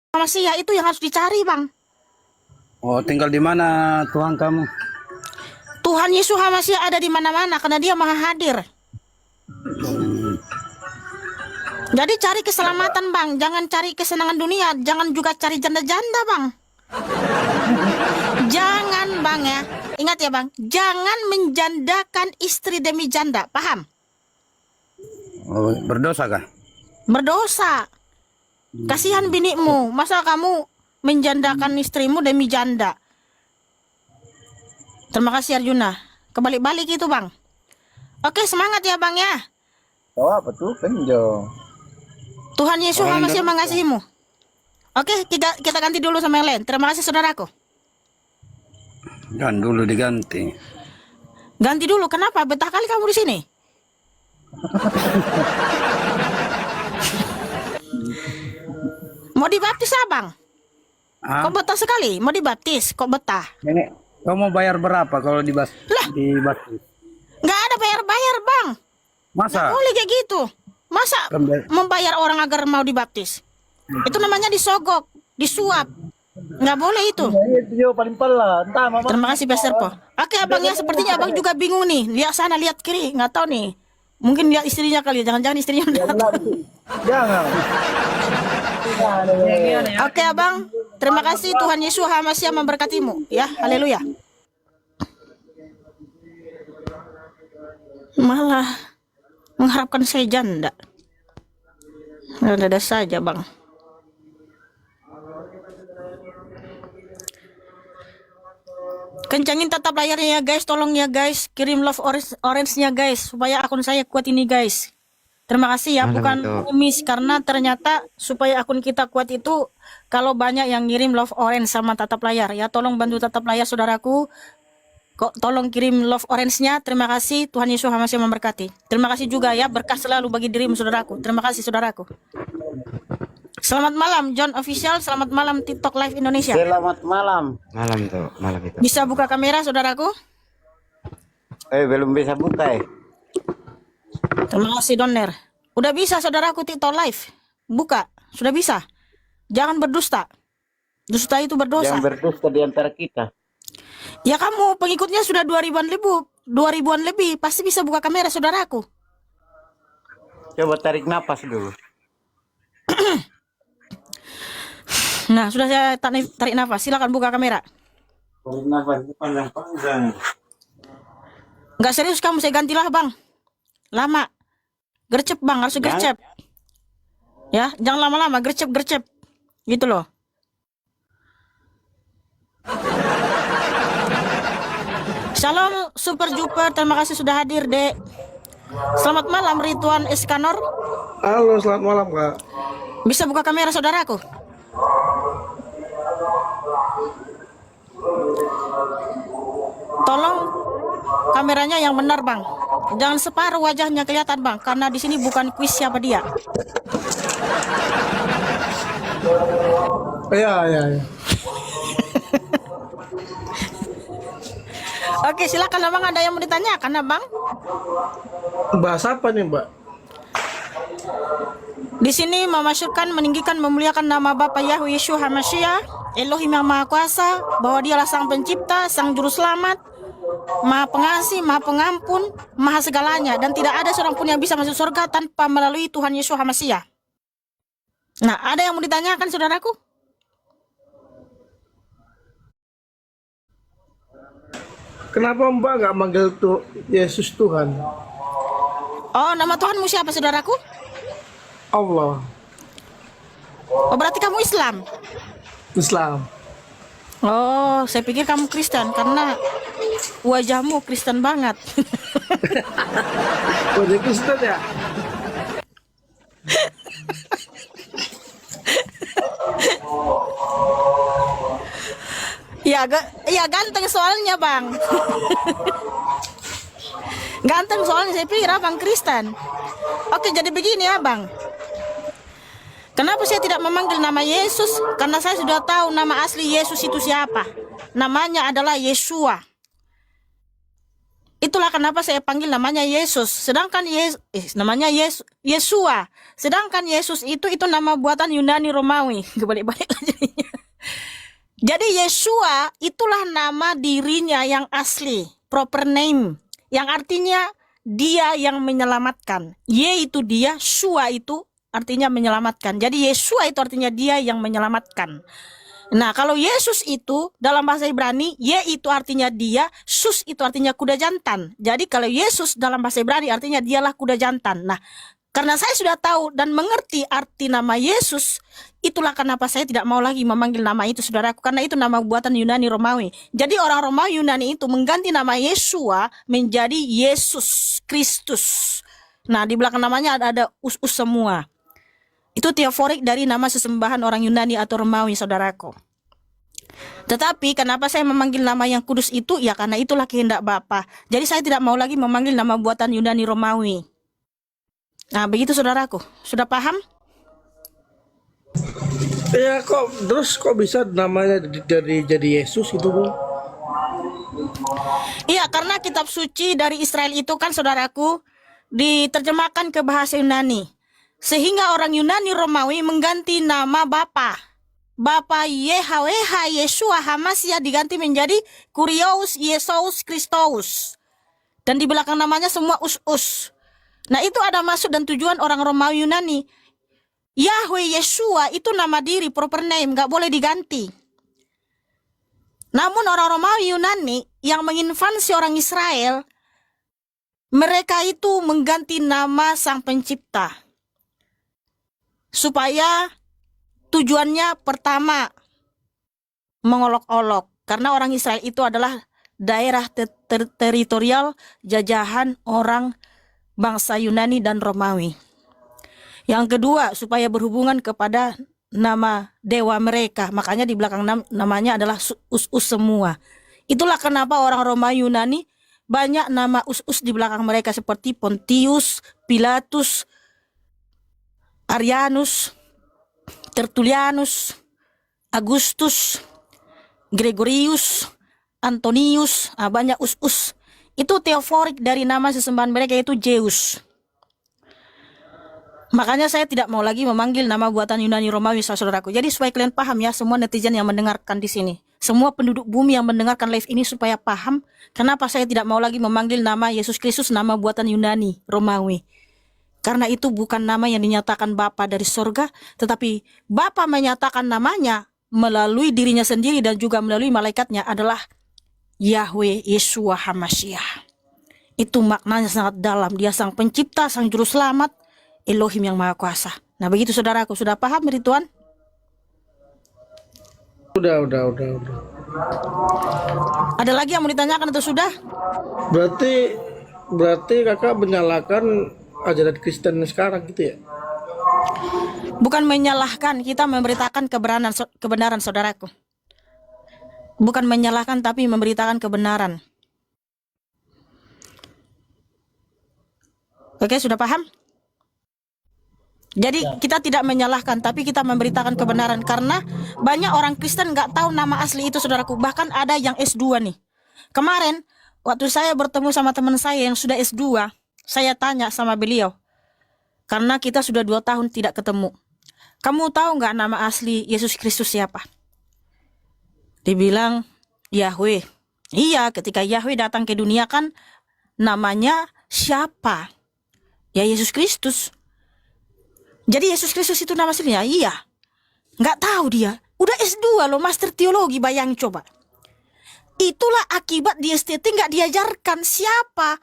Masih ya itu yang harus dicari, Bang. Oh, tinggal di mana Tuhan kamu? Tuhan Yesus masih ada di mana-mana karena Dia Maha Hadir. Jadi cari keselamatan, Bang. Jangan cari kesenangan dunia, jangan juga cari janda-janda, Bang. Jangan, Bang ya. Ingat ya, Bang. Jangan menjandakan istri demi janda, paham? Oh, berdosa kah? Berdosa. Kasihan binikmu, masa kamu menjandakan istrimu demi janda? Terima kasih Arjuna. Kebalik-balik itu, Bang. Oke, semangat ya, Bang ya. Oh, apa tuh penjo? Tuhan Yesus masih mengasihimu. Oke, kita ganti dulu sama yang lain. Terima kasih saudaraku. Jangan dulu diganti. Ganti dulu, kenapa? Betah kali kamu di sini. Mau dibaptis, Abang? Ah, Kok betah sekali? Mau dibaptis? Kok betah? ini kamu mau bayar berapa kalau dibaptis? Nggak ada bayar-bayar, Bang. Masa? Boleh kayak gitu. Masa Kan bayar- membayar orang agar mau dibaptis? Itu namanya disogok, disuap. Nggak boleh itu. Dia paling pala. Entah mama. Terima kasih Pastor Po. Oke, Abang ya, sepertinya Abang juga bingung nih. Lihat sana, lihat kiri, nggak tahu nih. Mungkin lihat istrinya kali, jangan-jangan istrinya datang. Jangan. Oke, Abang. Terima kasih, Tuhan Yesus HaMashiach memberkatimu. Ya, haleluya. Malah mengharapkan saya janda. Ada saja, Bang. Kencangin tatap layarnya ya guys, tolong ya guys, kirim love orange-nya guys, supaya akun saya kuat ini guys. Terima kasih ya, bukan miss, karena ternyata supaya akun kita kuat itu kalau banyak yang ngirim love orange sama tatap layar ya, tolong bantu tatap layar saudaraku. Kok tolong kirim love orange-nya. Terima kasih, Tuhan Yesus masih memberkati. Terima kasih juga ya, berkah selalu bagi dirimu saudaraku. Terima kasih saudaraku. Selamat malam John Official, selamat malam TikTok Live Indonesia. Selamat malam. Malam tuh, malam itu. Bisa buka kamera saudaraku? Belum bisa buka. Terima kasih Doner. Udah bisa saudaraku TikTok Live. Buka, sudah bisa. Jangan berdusta. Dusta itu berdosa. Yang berdusta di antara kita. Ya kamu pengikutnya sudah 2000-an lebih, pasti bisa buka kamera saudaraku. Coba tarik napas dulu. Nah, sudah saya tarik nafas. Silakan buka kamera. Tarik napas panjang-panjang. Nggak serius kamu, saya gantilah Bang. Lama. Gercep Bang, harus gercep. Ya, jangan lama-lama, gercep-gercep. Gitu loh. Shalom Super Juper, terima kasih sudah hadir, Dek. Selamat malam Ridwan Eskanor. Halo, selamat malam, Kak. Bisa buka kamera saudaraku? Tolong kameranya yang benar, Bang. Jangan separuh wajahnya kelihatan, Bang, karena di sini bukan kuis siapa dia. Iya, iya, iya. Oke, silakan Abang, ada yang mau ditanyakan, Abang? Bahas apa nih, Mbak? Di sini memasyurkan, meninggikan, memuliakan nama Bapa Yahweh Yeshua HaMashiach, Elohim yang Maha Kuasa, bahwa Dialah Sang Pencipta, Sang Juru Selamat, Maha Pengasih, Maha Pengampun, Maha segalanya, dan tidak ada seorang pun yang bisa masuk surga tanpa melalui Tuhan Yeshua HaMashiach. Nah, ada yang mau ditanyakan, saudaraku? Kenapa Mbak nggak manggil tuh Yesus Tuhan? Oh, nama Tuhanmu siapa, saudaraku? Allah, Oh, berarti kamu Islam? Islam. Oh, saya pikir kamu Kristen karena wajahmu Kristen banget. Wajah Kristen ya? Ya ganteng soalnya, Bang. Ganteng soalnya, saya pikir Abang Kristen. Oke, jadi begini Abang. Kenapa saya tidak memanggil nama Yesus? Karena saya sudah tahu nama asli Yesus itu siapa. Namanya adalah Yeshua. Itulah Itulah kenapa saya panggil namanya Yesus. Sedangkan namanya Yesua. Sedangkan Yesus itu nama buatan Yunani Romawi. Kebalik-balik jadinya. Jadi Yesua itulah nama dirinya yang asli, proper name, yang artinya dia yang menyelamatkan. Ye itu dia, Shua itu artinya menyelamatkan. Jadi Yesua itu artinya dia yang menyelamatkan. Nah, kalau Yesus itu dalam bahasa Ibrani, Ye itu artinya dia, Sus itu artinya kuda jantan. Jadi kalau Yesus dalam bahasa Ibrani artinya dialah kuda jantan. Nah, karena saya sudah tahu dan mengerti arti nama Yesus, itulah kenapa saya tidak mau lagi memanggil nama itu, saudaraku, karena itu nama buatan Yunani Romawi. Jadi orang Romawi Yunani itu mengganti nama Yesua menjadi Yesus Kristus. Nah, di belakang namanya ada us-us semua. Itu teoforik dari nama sesembahan orang Yunani atau Romawi, saudaraku. Tetapi kenapa saya memanggil nama yang kudus itu? Ya karena itulah kehendak Bapa. Jadi saya tidak mau lagi memanggil nama buatan Yunani Romawi. Nah, begitu saudaraku. Sudah paham? Ya kok bisa namanya jadi Yesus itu, Bu? Iya, karena kitab suci dari Israel itu kan, saudaraku, diterjemahkan ke bahasa Yunani. Sehingga orang Yunani Romawi mengganti nama Bapa. Bapa Yehweh Yeshua Hamasya diganti menjadi Kurios Yesus Kristus. Dan di belakang namanya semua us-us. Nah, itu ada maksud dan tujuan orang Romawi Yunani. Yahweh Yeshua itu nama diri, proper name, gak boleh diganti. Namun orang Romawi Yunani yang menginvasi orang Israel, mereka itu mengganti nama Sang Pencipta. Supaya tujuannya pertama mengolok-olok. Karena orang Israel itu adalah daerah teritorial jajahan orang bangsa Yunani dan Romawi. Yang kedua, supaya berhubungan kepada nama dewa mereka. Makanya di belakang namanya adalah us-us semua. Itulah kenapa orang Romawi Yunani banyak nama us-us di belakang mereka seperti Pontius, Pilatus, Arianus, Tertullianus, Agustus, Gregorius, Antonius, banyak us-us. Itu teoforik dari nama sesembahan mereka, yaitu Zeus. Makanya saya tidak mau lagi memanggil nama buatan Yunani Romawi, saudaraku. Jadi supaya kalian paham ya, semua netizen yang mendengarkan di sini, semua penduduk bumi yang mendengarkan live ini, supaya paham kenapa saya tidak mau lagi memanggil nama Yesus Kristus nama buatan Yunani Romawi. Karena itu bukan nama yang dinyatakan Bapa dari surga, tetapi Bapa menyatakan namanya melalui dirinya sendiri dan juga melalui malaikatnya adalah Yahweh Yeshua Hamasya. Itu maknanya sangat dalam. Dia sang pencipta, sang juru selamat, Elohim yang Maha Kuasa. Nah, begitu saudaraku, sudah paham Rituan? Udah. Ada lagi yang mau ditanyakan atau sudah? Berarti kakak menyalahkan ajaran Kristen sekarang gitu ya? Bukan menyalahkan, kita memberitakan kebenaran saudaraku. Bukan menyalahkan tapi memberitakan kebenaran. Oke, sudah paham? Jadi kita tidak menyalahkan tapi kita memberitakan kebenaran. Karena banyak orang Kristen gak tahu nama asli itu, saudaraku. Bahkan ada yang S2 nih. Kemarin waktu saya bertemu sama teman saya yang sudah S2, saya tanya sama beliau, karena kita sudah 2 tahun tidak ketemu. Kamu tahu nggak nama asli Yesus Kristus siapa? Dibilang Yahweh. Iya, ketika Yahweh datang ke dunia kan namanya siapa? Ya Yesus Kristus. Jadi Yesus Kristus itu nama aslinya? Iya. Nggak tahu dia. Udah S2 loh, master teologi, bayang coba. Itulah akibat di STT nggak diajarkan siapa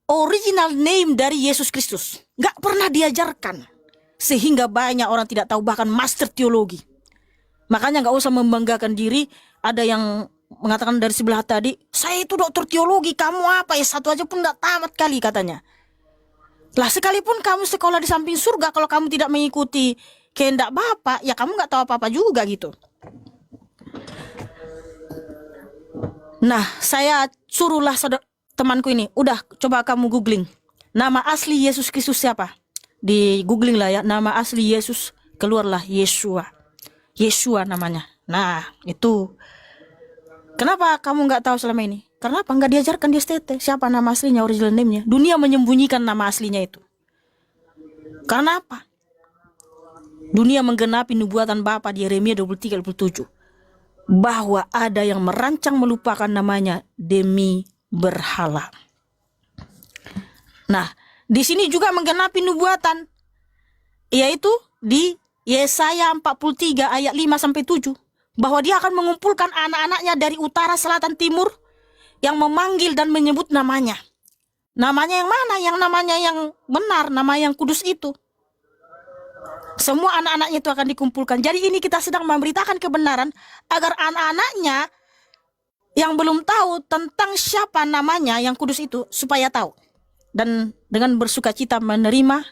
original name dari Yesus Kristus. Gak pernah diajarkan. Sehingga banyak orang tidak tahu, bahkan master teologi. Makanya gak usah membanggakan diri. Ada yang mengatakan dari sebelah tadi, saya itu dokter teologi, kamu apa ya? Satu aja pun gak tamat kali katanya. Lah sekalipun kamu sekolah di samping surga, kalau kamu tidak mengikuti kehendak Bapa, ya kamu gak tahu apa-apa juga gitu. Nah, saya suruhlah temanku ini, udah coba kamu googling nama asli Yesus Kristus siapa, di googling lah ya, nama asli Yesus, keluarlah Yeshua. Yeshua namanya. Nah itu kenapa kamu nggak tahu selama ini? Karena apa? Nggak diajarkan di STT siapa nama aslinya, original name-nya. Dunia menyembunyikan nama aslinya itu. Karena apa? Dunia menggenapi nubuatan Bapa di Yeremia 23:27 bahwa ada yang merancang melupakan namanya demi berhala. Nah, di sini juga menggenapi nubuatan, yaitu di Yesaya 43 ayat 5-7 bahwa dia akan mengumpulkan anak-anaknya dari utara, selatan, timur yang memanggil dan menyebut namanya. Namanya yang mana? Yang namanya yang benar, nama yang kudus itu. Semua anak-anaknya itu akan dikumpulkan. Jadi ini kita sedang memberitakan kebenaran agar anak-anaknya yang belum tahu tentang siapa namanya yang kudus itu supaya tahu. Dan dengan bersuka cita menerima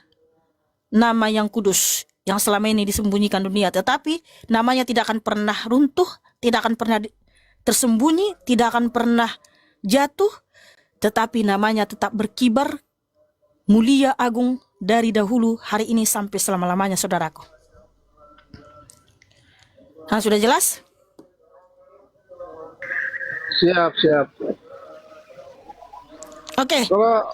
nama yang kudus yang selama ini disembunyikan dunia. Tetapi namanya tidak akan pernah runtuh, tidak akan pernah tersembunyi, tidak akan pernah jatuh. Tetapi namanya tetap berkibar, mulia, agung dari dahulu, hari ini sampai selama-lamanya, saudaraku. Nah, sudah jelas? Siap. Oke. Kalau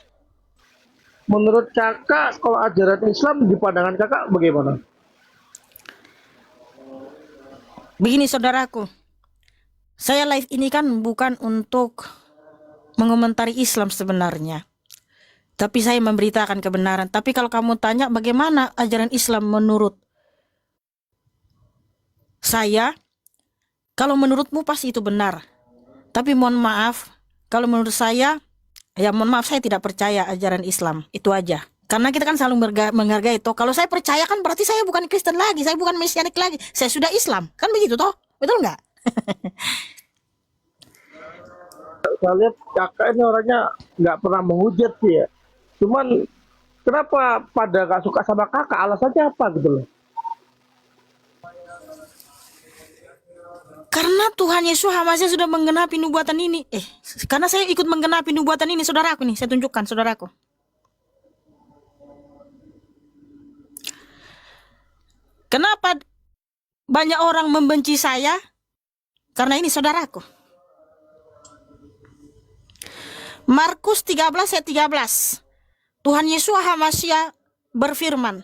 menurut kakak, kalau ajaran Islam di pandangan kakak bagaimana? Begini, saudaraku. Saya live ini kan bukan untuk mengomentari Islam sebenarnya. Tapi saya memberitakan kebenaran. Tapi kalau kamu tanya bagaimana ajaran Islam menurut saya, kalau menurutmu pasti itu benar. Tapi mohon maaf, kalau menurut saya, ya mohon maaf, saya tidak percaya ajaran Islam. Itu aja. Karena kita kan selalu menghargai itu. Kalau saya percaya kan berarti saya bukan Kristen lagi, saya bukan Mesianik lagi. Saya sudah Islam. Kan begitu toh? Betul nggak? Saya lihat kakak ini orangnya nggak pernah menghujat sih ya. Cuman kenapa pada gak suka sama kakak? Alasannya apa gitu loh? Karena Tuhan Yesus Hamazah sudah menggenapi nubuatan ini. Karena saya ikut menggenapi nubuatan ini, saudaraku nih. Saya tunjukkan, saudaraku. Kenapa banyak orang membenci saya? Karena ini, saudaraku. Markus 13 ayat 13. Tuhan Yesus Hamazah berfirman,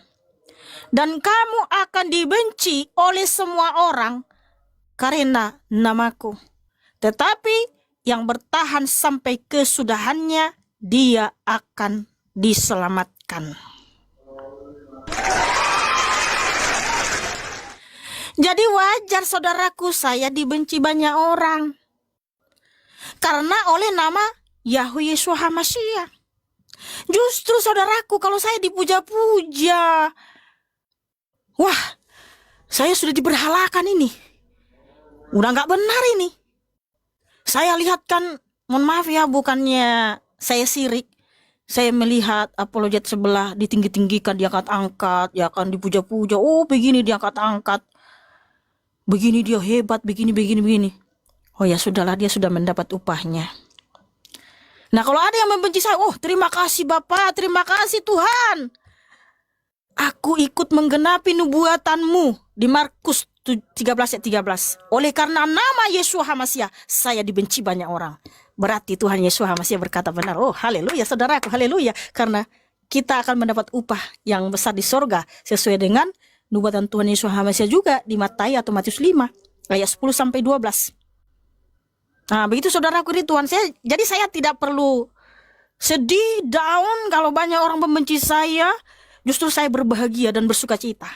dan kamu akan dibenci oleh semua orang karena namaku. Tetapi yang bertahan sampai kesudahannya, dia akan diselamatkan. Jadi wajar, saudaraku, saya dibenci banyak orang. Karena oleh nama Yahweh Yesus Hamazah. Justru saudaraku, kalau saya dipuja-puja, wah, saya sudah diberhalakan ini. Udah nggak benar ini. Saya lihat kan, mohon maaf ya, bukannya saya sirik. Saya melihat apologet sebelah ditinggi-tinggikan, diangkat-angkat, ya kan, dipuja-puja. Oh, begini diangkat-angkat. Begini dia hebat, begini. Oh ya sudahlah, dia sudah mendapat upahnya. Nah, kalau ada yang membenci saya, oh terima kasih Bapak, terima kasih Tuhan. Aku ikut menggenapi nubuatanmu di Markus 13 ayat 13. Oleh karena nama Yesus Hamazah, saya dibenci banyak orang. Berarti Tuhan Yesus Hamazah berkata benar. Oh haleluya saudaraku, haleluya. Karena kita akan mendapat upah yang besar di sorga sesuai dengan nubuatan Tuhan Yesus Hamazah juga di Matius 5 ayat 10-12. Nah, begitu saudaraku di Tuhan. Jadi saya tidak perlu sedih, down kalau banyak orang membenci saya. Justru saya berbahagia dan bersuka cita.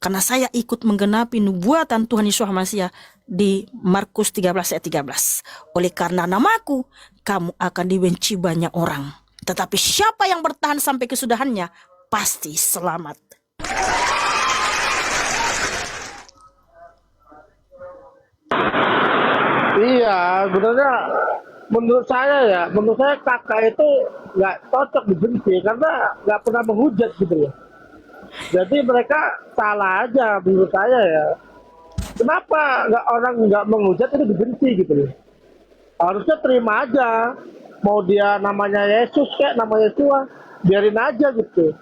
Karena saya ikut menggenapi nubuatan Tuhan Yesus Hamazah di Markus 13 ayat 13. Oleh karena namaku, kamu akan dibenci banyak orang. Tetapi siapa yang bertahan sampai kesudahannya, pasti selamat. Iya, sebenarnya menurut saya kakak itu nggak cocok dibenci karena nggak pernah menghujat gitu ya. Jadi mereka salah aja menurut saya ya. Kenapa orang nggak menghujat itu dibenci gitu loh? Harusnya terima aja. Mau dia namanya Yesus kayak nama Yesua, biarin aja gitu.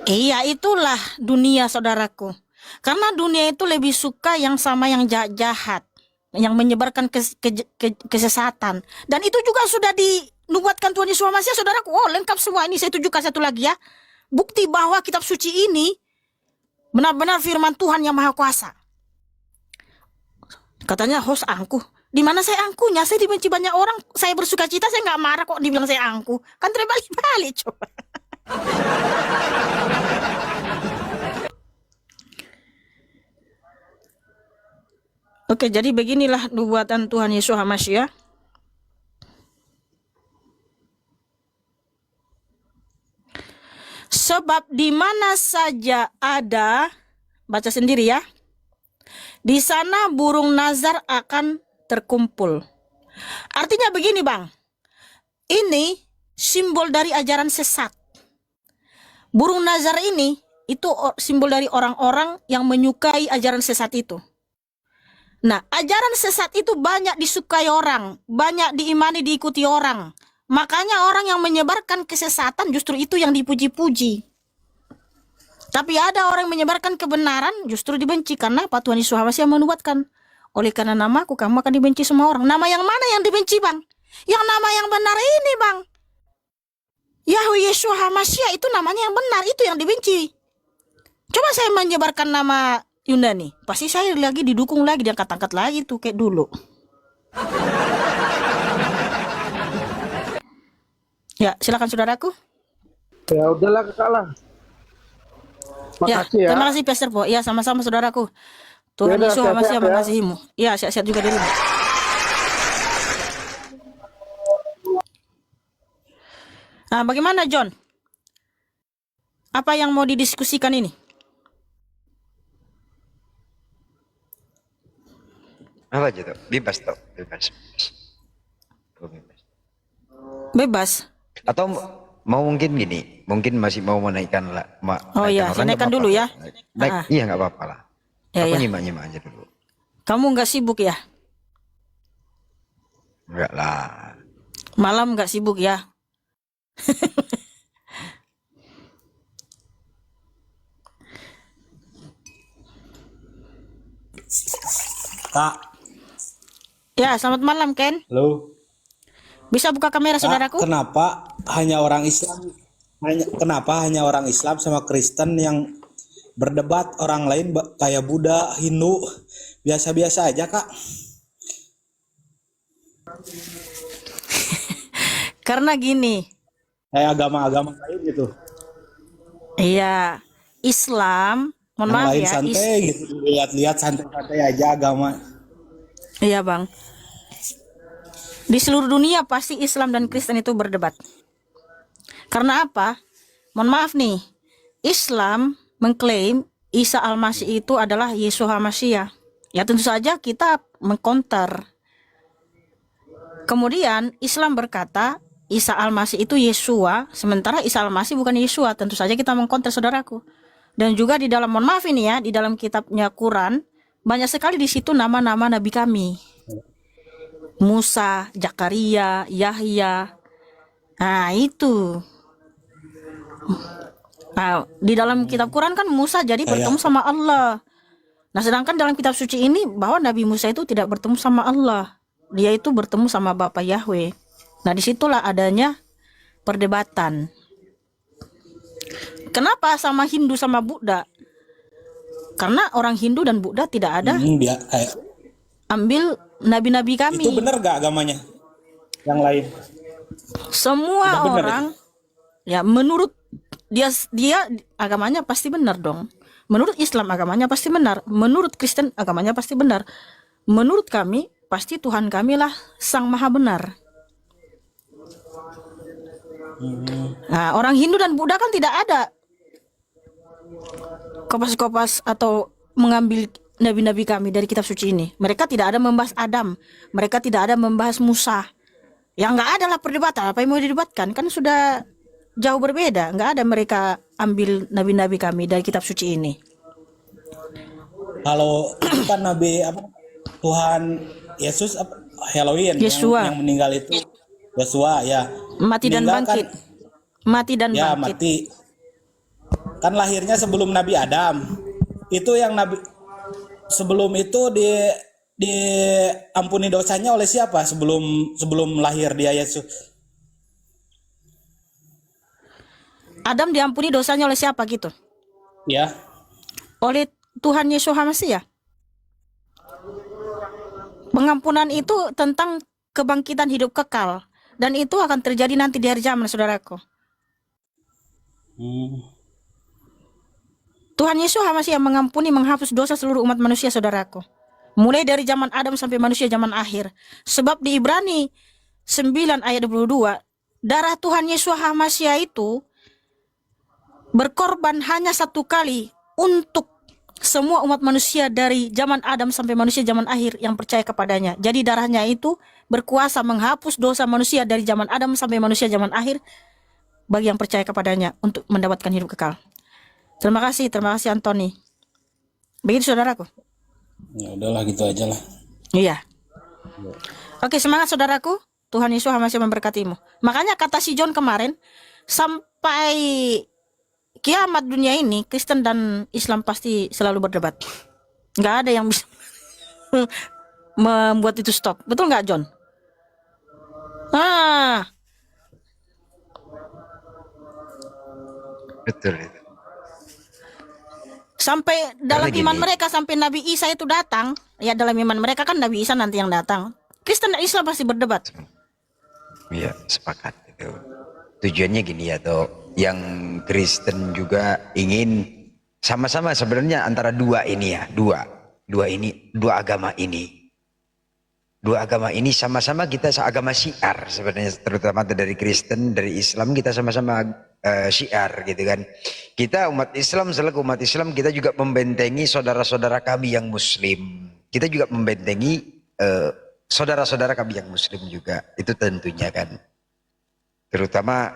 Iya, itulah dunia saudaraku. Karena dunia itu lebih suka yang sama yang jahat-jahat. yang menyebarkan kesesatan. Dan itu juga sudah dinubuatkan Tuhan Yesus Masih, saudaraku. Oh, lengkap semua ini. Saya tunjukkan satu lagi ya. Bukti bahwa kitab suci ini benar-benar firman Tuhan yang Maha Kuasa. Katanya host angkuh. Di mana saya angkuhnya? Saya dibenci banyak orang. Saya bersuka cita, saya nggak marah kok dibilang saya angkuh. Kan terbalik-balik coba. Oke, jadi beginilah nubuatan Tuhan Yesus HaMashiach. Sebab di mana saja ada, baca sendiri ya, di sana burung nazar akan terkumpul. Artinya begini bang, ini simbol dari ajaran sesat. Burung nazar ini itu simbol dari orang-orang yang menyukai ajaran sesat itu. Nah, ajaran sesat itu banyak disukai orang, banyak diimani, diikuti orang. Makanya orang yang menyebarkan kesesatan justru itu yang dipuji-puji. Tapi ada orang yang menyebarkan kebenaran justru dibenci. Karena apa? Tuhan Yesus HaMashiach menubuatkan, oleh karena namaku kamu akan dibenci semua orang. Nama yang mana yang dibenci bang? Yang nama yang benar ini bang. Yahweh Yesus HaMashiach itu namanya yang benar, itu yang dibenci. Coba saya menyebarkan nama Yundani, pasti saya lagi didukung lagi, diangkat-angkat lagi tuh kayak dulu. Ya, silakan saudaraku. Ya udahlah kalah. Makasih ya. Terima kasih Pastor Po. Ya, sama-sama saudaraku. Tuhan Ya udah, Yesus HaMashiach sehat-sehat ya. mengasihimu. Ya, sehat-sehat juga dirimu. Nah, bagaimana John? Apa yang mau didiskusikan ini? Apa aja tuh? Bebas tuh, bebas. Oh, bebas. Bebas. Atau mau mungkin gini, mungkin masih mau menaikkan lah. Oh iya, saya naikkan dulu ya. Naik, iya nggak apa-apa lah. Ya, Aku ya. nyimak-nyimak aja dulu. Kamu nggak sibuk ya? Enggak lah. Malam nggak sibuk ya? Kak, Ya, selamat malam Ken. halo. Bisa buka kamera Kak, saudaraku? kenapa kenapa hanya orang Islam sama Kristen yang berdebat, orang lain kayak Buddha, Hindu biasa-biasa aja, Kak? Karena gini, Kayak agama-agama lain gitu. iya, Islam, mohon Yang maaf lain ya, santai gitu, lihat-lihat santai-santai aja agama. iya bang. Di seluruh dunia pasti Islam dan Kristen itu berdebat. Karena apa? Mohon maaf nih, Islam mengklaim Isa Al-Masih itu adalah Yesus HaMashiach. Ya tentu saja kita mengcounter. Kemudian Islam berkata Isa Al-Masih itu Yesua, sementara Isa Al-Masih bukan Yesua. Tentu saja kita mengcounter saudaraku. Dan juga di dalam, mohon maaf ini ya, di dalam kitabnya Quran banyak sekali di situ nama-nama nabi kami. Musa, Zakaria, Yahya. Nah, itu. Nah, di dalam kitab Quran kan Musa jadi bertemu sama Allah. Nah, sedangkan dalam kitab suci ini bahwa Nabi Musa itu tidak bertemu sama Allah. Dia itu bertemu sama Bapa Yahweh. Nah, disitulah adanya perdebatan. Kenapa sama Hindu sama Buddha? Karena orang Hindu dan Buddha tidak ada Kayak ambil nabi-nabi kami. itu bener gak agamanya? Yang lain. Semua Tidak benar orang ya menurut dia agamanya pasti benar dong. Menurut Islam agamanya pasti benar. Menurut Kristen agamanya pasti benar. Menurut kami pasti Tuhan kami lah Sang Maha Benar. Nah, orang Hindu dan Buddha kan tidak ada kopas-kopas atau mengambil nabi-nabi kami dari kitab suci ini. Mereka tidak ada membahas Adam. Mereka tidak ada membahas Musa. Ya nggak ada lah perdebatan. Apa yang mau didebatkan? Kan sudah jauh berbeda. Nggak ada mereka ambil nabi-nabi kami dari kitab suci ini. Kalau itu kan Nabi apa? Tuhan Yesus apa? Halloween Yesua. yang meninggal itu Yesua ya. Mati dan Meninggal bangkit. Mati dan ya bangkit. mati. Kan lahirnya sebelum Nabi Adam. Itu yang Nabi sebelum itu diampuni dosanya oleh siapa sebelum lahir dia Yesus? Adam diampuni dosanya oleh siapa gitu? Ya. Oleh Tuhan Yesus Hamasiah. Pengampunan itu tentang kebangkitan hidup kekal. Dan itu akan terjadi nanti di akhir zaman, saudaraku. Tuhan Yesus Hamasiah mengampuni, menghapus dosa seluruh umat manusia, saudaraku. Mulai dari zaman Adam sampai manusia zaman akhir. Sebab di Ibrani 9 ayat 22, darah Tuhan Yesus Hamasiah itu berkorban hanya satu kali untuk semua umat manusia dari zaman Adam sampai manusia zaman akhir yang percaya kepadanya. Jadi darahnya itu berkuasa menghapus dosa manusia dari zaman Adam sampai manusia zaman akhir bagi yang percaya kepadanya untuk mendapatkan hidup kekal. Terima kasih Anthony. Begitu saudaraku. Ya udahlah gitu aja lah. Iya. Oke, semangat saudaraku. Tuhan Yesus masih memberkatimu. Makanya kata si John kemarin, sampai kiamat dunia ini Kristen dan Islam pasti selalu berdebat. Nggak ada yang bisa membuat itu stop. Betul nggak, John? Betul itu. Sampai dalam Karena iman gini. mereka, sampai Nabi Isa itu datang, ya dalam iman mereka kan Nabi Isa nanti yang datang. Kristen dan Islam pasti berdebat. Iya, sepakat itu. Tujuannya gini ya toh, yang Kristen juga ingin sama-sama sebenarnya antara dua ini ya, dua agama ini. Dua agama ini sama-sama kita seagama syiar sebenarnya, terutama dari Kristen, dari Islam kita sama-sama syiar gitu kan. Kita umat Islam, selaku umat Islam kita juga membentengi saudara-saudara kami yang Muslim. Kita juga membentengi saudara-saudara kami yang Muslim juga. Itu tentunya kan. Terutama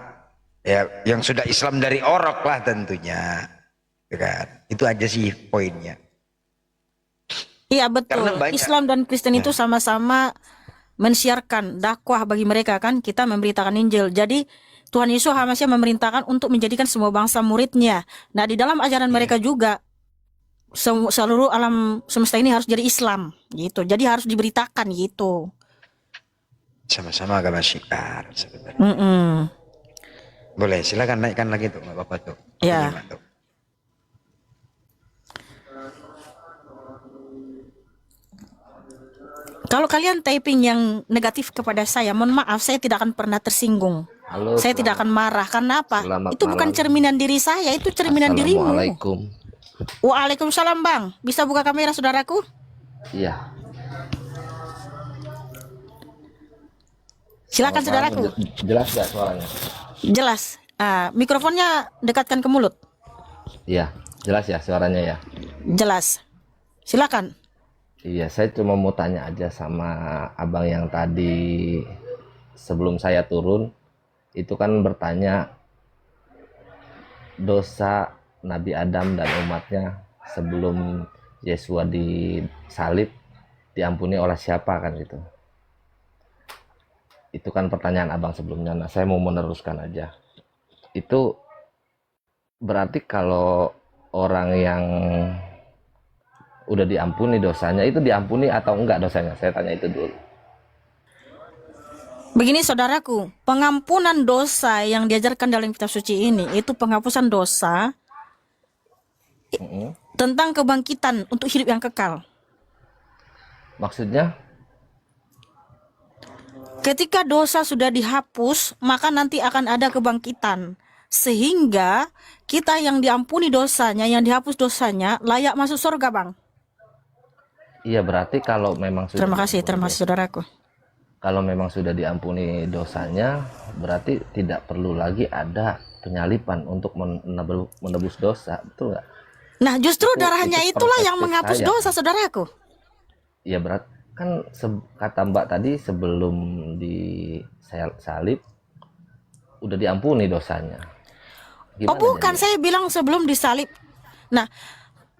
ya yang sudah Islam dari orok lah tentunya. Gitu kan. Itu aja sih poinnya. Iya betul. Islam dan Kristen itu sama-sama mensiarkan dakwah bagi mereka kan. Kita memberitakan Injil. Jadi Tuhan Yesus Hamasiah memerintahkan untuk menjadikan semua bangsa muridnya. Nah di dalam ajaran mereka juga seluruh alam semesta ini harus jadi Islam gitu. Jadi harus diberitakan gitu. Sama-sama agama syiar sebenarnya. Boleh silakan naikkan lagi tuh nggak apa-apa tuh. Ya. Tuh? Kalau kalian typing yang negatif kepada saya, mohon maaf, saya tidak akan pernah tersinggung. Halo, Saya tidak akan marah. Karena apa? Selamat Itu bukan malam. cerminan diri saya, itu cerminan dirimu. Assalamualaikum. Waalaikumsalam, Bang. Bisa buka kamera, saudaraku? Iya. Silakan, Selamat saudaraku. malam. Jelas gak suaranya? Jelas. Mikrofonnya dekatkan ke mulut. Iya, jelas ya suaranya ya. Jelas. Silakan. Iya, saya cuma mau tanya aja sama abang yang tadi sebelum saya turun. Itu kan bertanya dosa Nabi Adam dan umatnya sebelum Yesua disalib diampuni oleh siapa kan gitu. Itu kan pertanyaan abang sebelumnya. Nah, saya mau meneruskan aja. Itu berarti kalau orang yang udah diampuni dosanya, itu diampuni atau enggak dosanya? Saya tanya itu dulu. Begini saudaraku, pengampunan dosa yang diajarkan dalam kitab suci ini itu penghapusan dosa tentang kebangkitan untuk hidup yang kekal. Maksudnya? Ketika dosa sudah dihapus, maka nanti akan ada kebangkitan. Sehingga kita yang diampuni dosanya, yang dihapus dosanya, layak masuk surga, Bang. Iya, berarti kalau memang sudah Terima kasih saudaraku. Kalau memang sudah diampuni dosanya, berarti tidak perlu lagi ada penyalipan untuk menebus dosa, betul nggak? Nah, justru darahnya itu itulah yang perspektif menghapus saya. dosa, saudaraku. Iya, berat kan kata Mbak tadi sebelum disalib udah diampuni dosanya. Oh bukan, saya bilang sebelum disalib. Nah,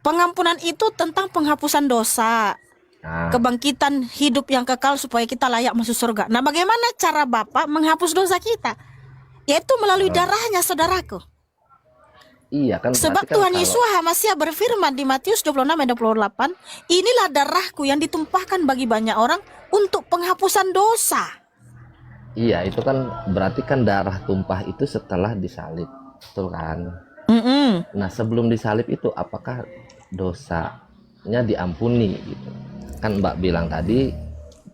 pengampunan itu tentang penghapusan dosa. Nah, Kebangkitan hidup yang kekal supaya kita layak masuk surga. Nah, bagaimana cara Bapak menghapus dosa kita? Yaitu melalui darahnya, saudaraku. Iya kan Sebab berarti kan Tuhan kalau Yesus Hamasiah berfirman di Matius 26 ayat 28, inilah darahku yang ditumpahkan bagi banyak orang untuk penghapusan dosa. iya itu kan berarti kan darah tumpah itu setelah disalib, betul kan? Mm-mm. Nah sebelum disalib itu apakah dosanya diampuni gitu? Kan Mbak bilang tadi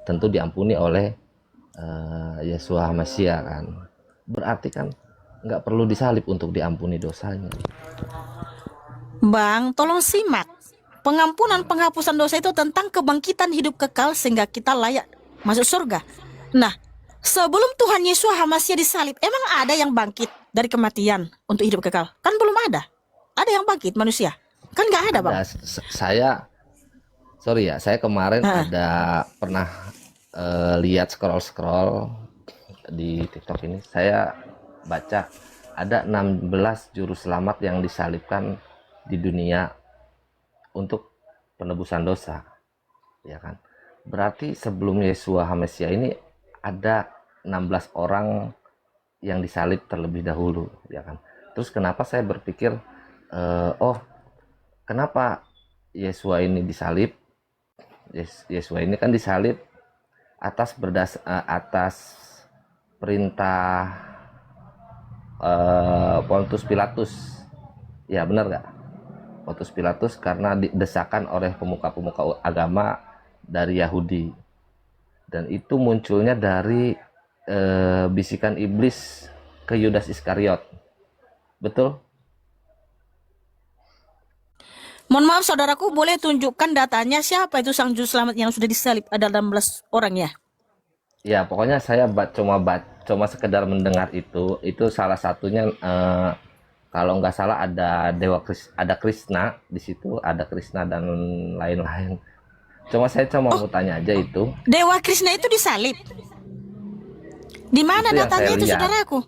tentu diampuni oleh Yesus Hamasiah kan. Berarti kan nggak perlu disalib untuk diampuni dosanya. Bang, tolong simak. Pengampunan penghapusan dosa itu tentang kebangkitan hidup kekal sehingga kita layak masuk surga. Nah, sebelum Tuhan Yesus Hamasiah disalib, emang ada yang bangkit dari kematian untuk hidup kekal? Kan belum ada. Ada yang bangkit manusia? Kan nggak ada, Bang. Nah, sorry ya, saya kemarin ada pernah lihat scroll di TikTok ini, saya baca ada 16 juru selamat yang disalibkan di dunia untuk penebusan dosa, ya kan? Berarti sebelum Yesus Hamasiah ini ada 16 orang yang disalib terlebih dahulu, ya kan? Terus kenapa saya berpikir, oh kenapa Yesus ini disalib? Yesus ini kan disalib atas perintah Pontius Pilatus, ya benar nggak? Pontius Pilatus karena didesakan oleh pemuka-pemuka agama dari Yahudi, dan itu munculnya dari bisikan iblis ke Yudas Iskariot, betul? Mohon maaf saudaraku, boleh tunjukkan datanya siapa itu sang juru selamat yang sudah disalib? Ada 16 orang ya? Ya pokoknya saya cuma sekedar mendengar itu salah satunya kalau nggak salah ada ada Krishna di situ, ada Krishna dan lain-lain. Saya cuma mau tanya aja itu. Dewa Krishna itu disalib. Di mana Itu yang datanya saya itu lihat. saudaraku?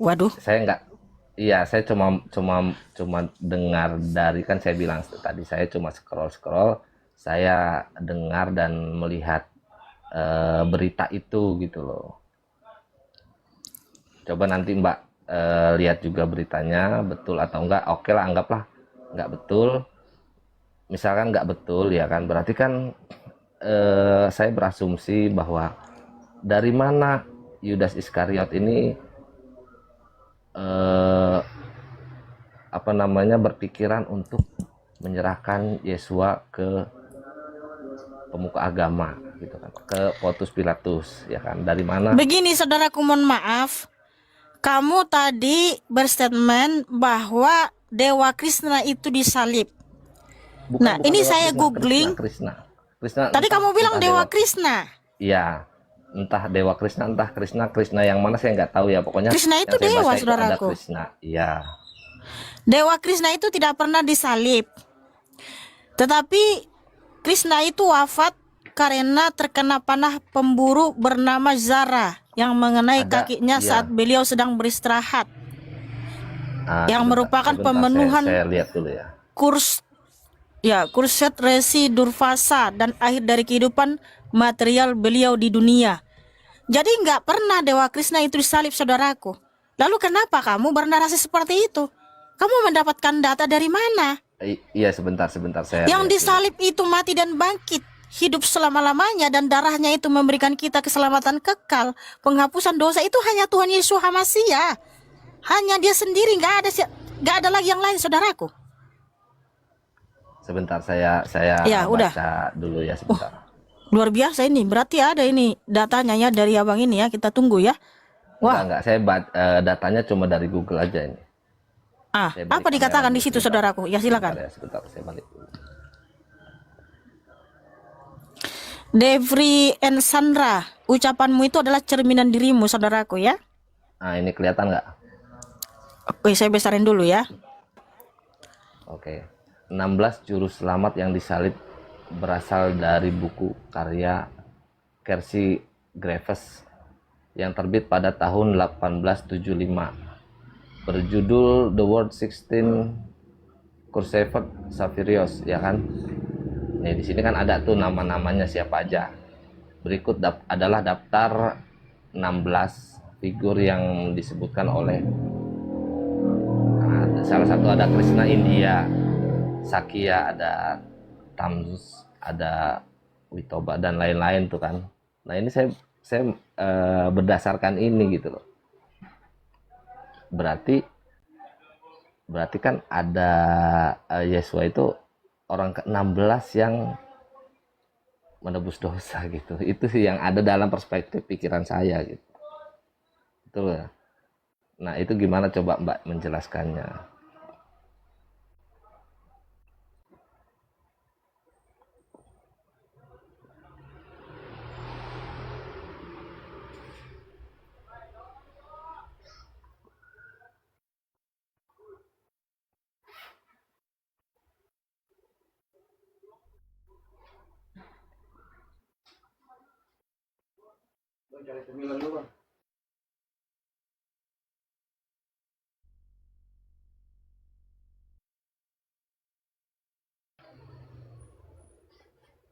Waduh. Saya cuma dengar dari, kan saya bilang tadi saya cuma scroll, saya dengar dan melihat berita itu gitu loh. Coba nanti Mbak lihat juga beritanya betul atau enggak. Oke lah, anggaplah enggak betul. Misalkan enggak betul ya kan, berarti kan saya berasumsi bahwa dari mana Yudas Iskariot ini berpikiran untuk menyerahkan Yesua ke pemuka agama gitu kan, ke Pontius Pilatus, ya kan? Dari mana? Begini saudaraku, mohon maaf. Kamu tadi berstatement bahwa Dewa Krishna itu disalib. Nah, ini Dewa saya Krishna, googling. Krishna. Tadi kamu bilang entah Dewa Krishna. Iya, entah Dewa Krishna, entah Krishna yang mana saya nggak tahu ya. Pokoknya Krishna itu yang saya dewa, baca itu ada saudaraku. Krishna. Iya. Dewa Krishna itu tidak pernah disalib. Tetapi Krishna itu wafat karena terkena panah pemburu bernama Zara yang mengenai kakinya iya. saat beliau sedang beristirahat. Yang Sebentar, merupakan sebentar, pemenuhan saya lihat dulu ya. kurset resi Durvasa dan akhir dari kehidupan material beliau di dunia. Jadi nggak pernah Dewa Krishna itu disalib, saudaraku. Lalu kenapa kamu bernarasi seperti itu? Kamu mendapatkan data dari mana? Iya, sebentar saya Yang lihat dulu. disalib itu mati dan bangkit, hidup selama-lamanya, dan darahnya itu memberikan kita keselamatan kekal, penghapusan dosa. Itu hanya Tuhan Yesus Hamasiah. Hanya dia sendiri, nggak ada lagi yang lain, saudaraku. Sebentar saya Ya, baca udah. dulu ya sebentar. Luar biasa ini, berarti ada ini datanya ya dari abang ini ya, kita tunggu ya. Wah, Enggak, saya datanya cuma dari Google aja ini. Saya balik apa dikatakan kamera di situ, sebentar. saudaraku? Ya silakan. Sebentar, saya balik dulu. Devri and Sandra, ucapanmu itu adalah cerminan dirimu, saudaraku ya. Nah, ini kelihatan nggak? Oke, saya besarin dulu ya. Oke. 16 juru selamat yang disalib berasal dari buku karya Kersey Graves yang terbit pada tahun 1875 berjudul The World 16 Crucified Saviours, ya kan? Nih di sini kan ada tuh nama-namanya siapa aja. Berikut adalah daftar 16 figur yang disebutkan oleh salah satu ada Krishna India, Sakya, ada Tamus, ada Witoba dan lain-lain tuh kan. Nah ini saya berdasarkan ini gitu loh. Berarti kan ada Yesua itu orang ke-16 yang menebus dosa gitu. Itu sih yang ada dalam perspektif pikiran saya gitu. Betul ya? Nah itu gimana coba Mbak menjelaskannya?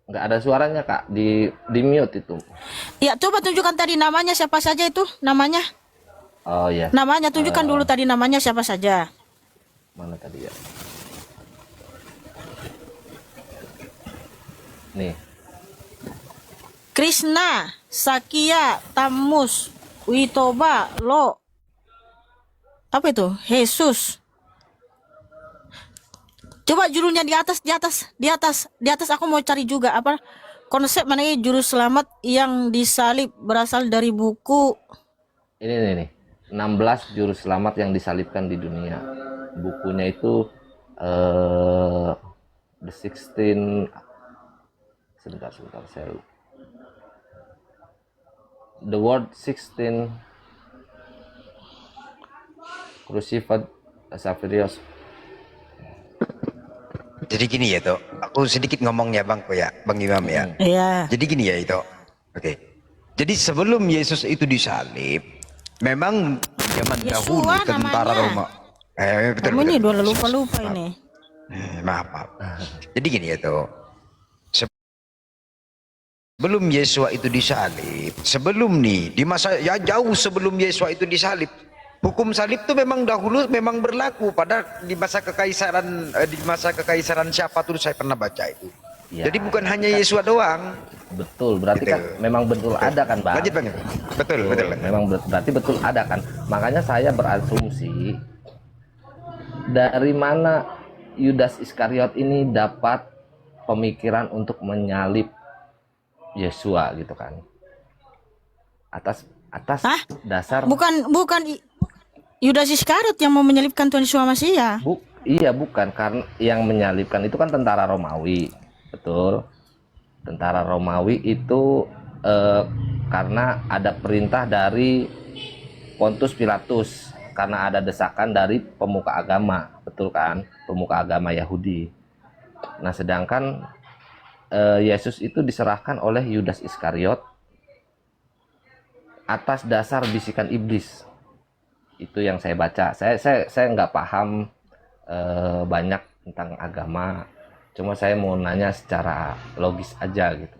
Nggak ada suaranya Kak, di mute itu. Ya, coba tunjukkan tadi namanya siapa saja itu, namanya. Oh ya, Namanya tunjukkan dulu tadi namanya siapa saja. mana tadi ya? Nih, Krishna, Sakya, Tamus, Witoba, Lo. Apa itu? Jesus. Coba judulnya di atas aku mau cari juga apa konsep mengenai juru selamat yang disalib berasal dari buku. ini nih, 16 juru selamat yang disalibkan di dunia. Bukunya itu The 16 sebentar saya lupa. The Word 16 Crucified Saverius. Jadi gini ya toh, aku sedikit ngomongnya Bang ya, Bang Imam ya. Iya. Jadi gini ya itu. Oke. Jadi sebelum Yesus itu disalib, memang zaman Yesua dahulu tentara namanya. Roma. Betul. Kamu ini betul. dua lupa Maaf. ini. Maaf. Jadi gini ya toh. Sebelum Yesua itu disalib, sebelum nih di masa ya jauh sebelum Yesua itu disalib, hukum salib itu memang dahulu memang berlaku pada di masa kekaisaran siapa tuh saya pernah baca itu. Ya, Jadi bukan hanya Yesua doang. betul, berarti Gitu. kan memang betul ada kan Bang? Lanjut Bang. Betul. Memang berarti betul ada kan. Makanya saya berasumsi dari mana Yudas Iskariot ini dapat pemikiran untuk menyalib Yesua gitu kan. Atas Hah? dasar Bukan Yudas Iskariot yang mau menyelipkan Tuhan Yesus Masiah. iya bukan, karena yang menyalibkan itu kan tentara Romawi. Betul. Tentara Romawi itu karena ada perintah dari Pontius Pilatus, karena ada desakan dari pemuka agama, betul kan? Pemuka agama Yahudi. Nah, sedangkan Yesus itu diserahkan oleh Yudas Iskariot atas dasar bisikan iblis. Itu yang saya baca. Saya nggak paham banyak tentang agama. Cuma saya mau nanya secara logis aja gitu.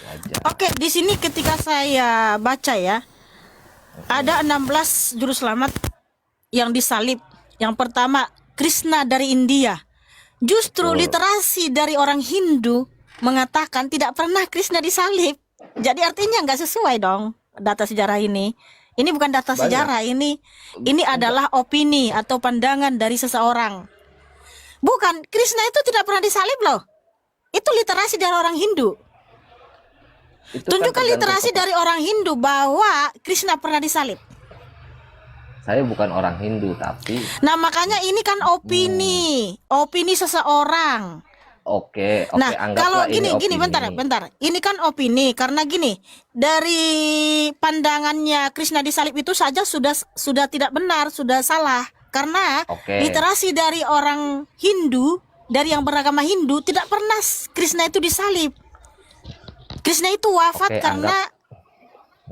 Aja. Oke, di sini ketika saya baca ya, ada 16 juru selamat yang disalib. Yang pertama, Krishna dari India. Justru literasi dari orang Hindu mengatakan tidak pernah Krishna disalib. Jadi artinya nggak sesuai dong data sejarah ini. Ini bukan data sejarah, ini adalah opini atau pandangan dari seseorang. Bukan, Krishna itu tidak pernah disalib loh. Itu literasi dari orang Hindu. Itu Tunjukkan kan literasi dari orang Hindu bahwa Krishna pernah disalib. Saya bukan orang Hindu, tapi Nah, makanya ini kan opini seseorang. oke, Nah, anggaplah kalau ini gini, opini. bentar. Ini kan opini karena gini, dari pandangannya Krishna disalib itu saja sudah tidak benar, sudah salah. Karena Oke. literasi dari orang Hindu, dari yang beragama Hindu tidak pernah Krishna itu disalib. Krishna itu wafat Oke, karena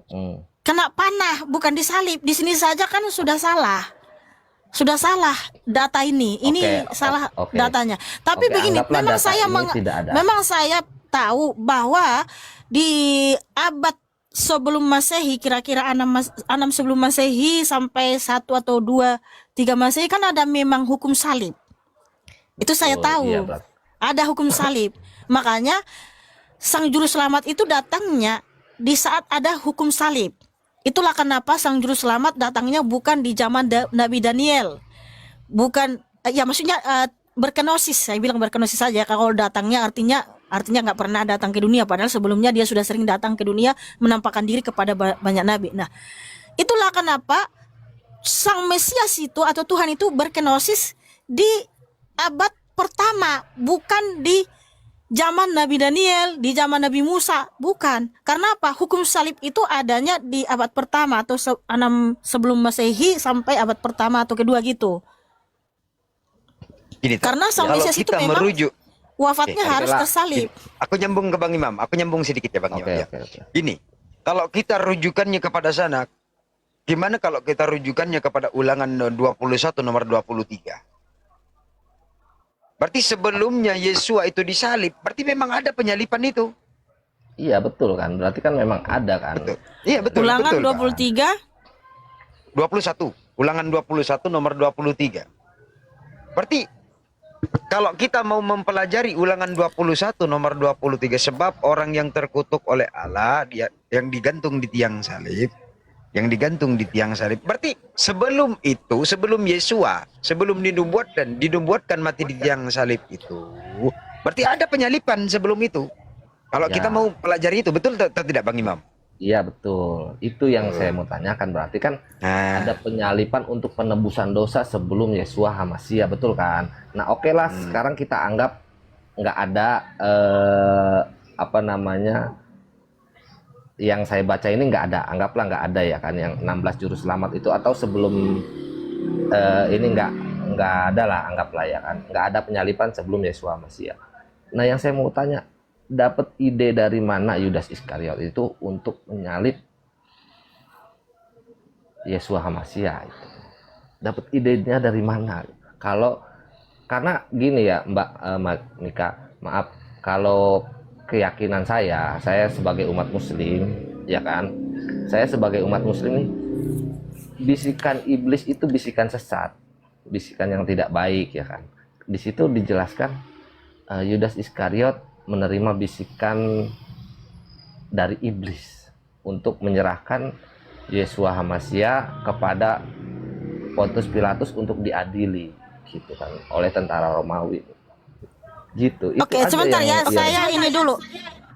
Hmm. kena panah, bukan disalib. Di sini saja kan sudah salah. Sudah salah data ini. Ini Oke, salah oke. datanya. Tapi Oke, begini, anggaplah memang data saya ini tidak ada. memang saya tahu bahwa di abad sebelum Masehi, kira-kira 6 sebelum Masehi sampai 1 atau 2, 3 Masehi kan ada memang hukum salib. Itu saya Oh, tahu. iya, berarti. Ada hukum salib. Makanya Sang Juru Selamat itu datangnya di saat ada hukum salib. Itulah kenapa Sang Juru Selamat datangnya bukan di zaman Nabi Daniel. Bukan, ya maksudnya berkenosis. Saya bilang berkenosis saja. Kalau datangnya artinya nggak pernah datang ke dunia. Padahal sebelumnya dia sudah sering datang ke dunia, menampakkan diri kepada banyak nabi. Nah, itulah kenapa Sang Mesias itu atau Tuhan itu berkenosis di abad pertama, bukan di zaman Nabi Daniel, di zaman Nabi Musa, bukan. Karena apa? Hukum salib itu adanya di abad pertama atau 6 sebelum Masehi sampai abad pertama atau kedua gitu. Gini, Karena Sang kalau Mesias itu kita memang merujuk, wafatnya Oke, harus lah. tersalib. aku nyambung ke Bang Imam. Aku nyambung sedikit ya Bang Oke, Imam. Ya. oke, oke. Gini, kalau kita rujukannya kepada sana, gimana kalau kita rujukannya kepada Ulangan 21 nomor 23? Berarti sebelumnya Yesua itu disalib, berarti memang ada penyalipan itu. Iya, betul kan. Berarti kan memang ada kan. Betul. Iya betul. Ulangan betul, 23 21. Ulangan 21 nomor 23. Berarti kalau kita mau mempelajari Ulangan 21 nomor 23, sebab orang yang terkutuk oleh Allah, dia yang digantung di tiang salib, berarti sebelum itu, sebelum Yesua, sebelum dinubuatkan mati di tiang salib itu, berarti ada penyalipan sebelum itu. Kalau Ya. kita mau pelajari itu, betul atau tidak Bang Imam? Iya, betul. Itu yang saya mau tanyakan. Berarti kan Nah, ada penyalipan untuk penebusan dosa sebelum Yesua HaMasyiah, betul kan? Nah, oke lah, sekarang kita anggap nggak ada apa namanya, yang saya baca ini nggak ada, anggaplah nggak ada ya kan, yang 16 juru selamat itu, atau sebelum ini nggak ada lah, anggaplah ya kan, nggak ada penyalipan sebelum Yesua HaMasyiah. Nah, yang saya mau tanya, dapat ide dari mana Yudas Iskariot itu untuk menyalib Yesua HaMasyiah itu? Dapat idenya dari mana? Karena gini ya Mbak Mika, maaf, kalau keyakinan saya sebagai umat muslim, ya kan, saya sebagai umat muslim nih, bisikan iblis itu bisikan sesat, bisikan yang tidak baik, ya kan. Di situ dijelaskan Yudas Iskariot menerima bisikan dari iblis untuk menyerahkan Yesua HaMasyiah kepada Pontius Pilatus untuk diadili, gitu kan, oleh tentara Romawi. Gitu. Itu Oke, aja sebentar ya, yang saya ini dulu.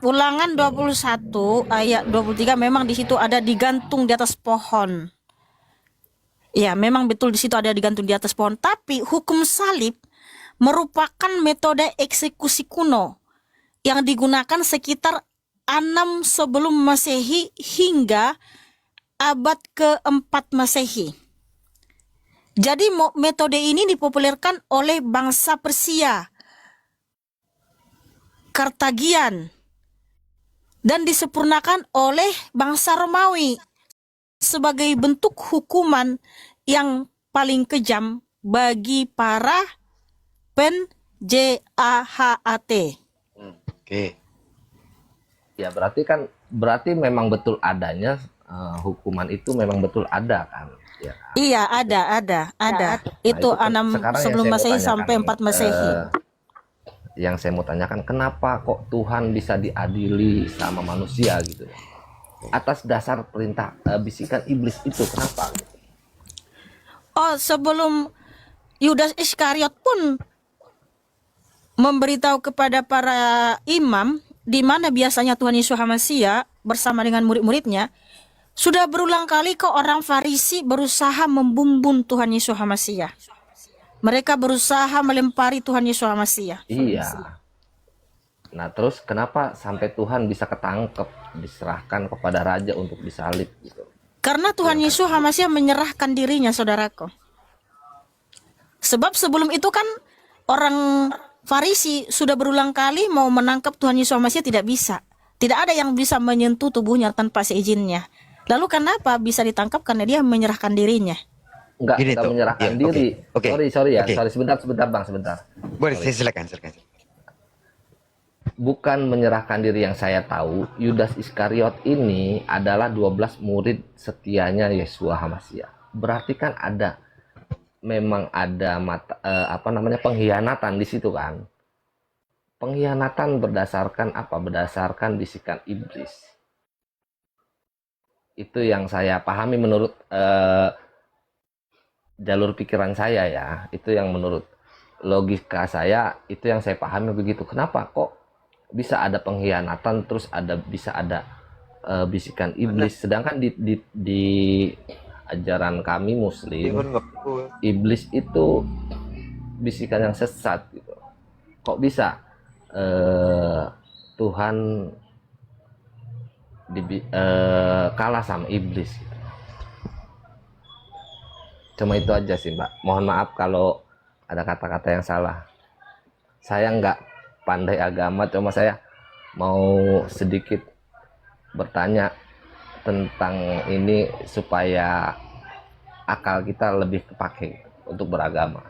Ulangan 21 ayat 23 memang di situ ada digantung di atas pohon. Ya, memang betul di situ ada digantung di atas pohon. Tapi hukum salib merupakan metode eksekusi kuno yang digunakan sekitar 6 sebelum Masehi hingga abad ke-4 Masehi. Jadi metode ini dipopulerkan oleh bangsa Persia, Kartagian, dan disempurnakan oleh bangsa Romawi sebagai bentuk hukuman yang paling kejam bagi para penjahat. oke. Ya, berarti memang betul adanya hukuman itu, memang betul ada kan, ya kan? Iya, ada. Nah, Itu itu 6 sekarang yang sebelum saya mau Masehi tanyakan, sampai 4 Masehi. Yang saya mau tanyakan, kenapa kok Tuhan bisa diadili sama manusia gitu, atas dasar perintah bisikan iblis itu, kenapa? Oh, sebelum Yudas Iskariot pun memberitahu kepada para imam di mana biasanya Tuhan Yesus HaMasyiah bersama dengan murid-muridnya, sudah berulang kali kok orang Farisi berusaha membumbun Tuhan Yesus HaMasyiah. Mereka berusaha melempari Tuhan Yesus HaMasyiah. Iya. Nah, terus kenapa sampai Tuhan bisa ketangkep, diserahkan kepada raja untuk disalib gitu? Karena Tuhan Yesus HaMasyiah menyerahkan dirinya, saudaraku. Sebab sebelum itu kan orang Farisi sudah berulang kali mau menangkap Tuhan Yesus HaMasyiah, tidak bisa. Tidak ada yang bisa menyentuh tubuhnya tanpa seizinnya. Lalu kenapa bisa ditangkap? Karena dia menyerahkan dirinya. Enggak, Gini kita tuh, menyerahkan ya, diri. oke. Sorry ya. Oke. Sorry, sebentar Bang, sebentar. Boleh, silakan. bukan menyerahkan diri yang saya tahu, Yudas Iskariot ini adalah 12 murid setianya Yeshua HaMashiach. Berarti kan memang ada pengkhianatan di situ kan. Pengkhianatan berdasarkan apa? Berdasarkan bisikan iblis. Itu yang saya pahami menurut jalur pikiran saya ya. Itu yang menurut logika saya, itu yang saya pahami begitu. Kenapa kok bisa ada pengkhianatan, terus bisa ada bisikan iblis, sedangkan di ajaran kami Muslim, iblis itu bisikan yang sesat gitu. Kok bisa Tuhan kalah sama iblis gitu. Cuma itu aja sih Mbak, mohon maaf kalau ada kata-kata yang salah. Saya nggak pandai agama, cuma saya mau sedikit bertanya tentang ini supaya akal kita lebih kepake untuk beragama.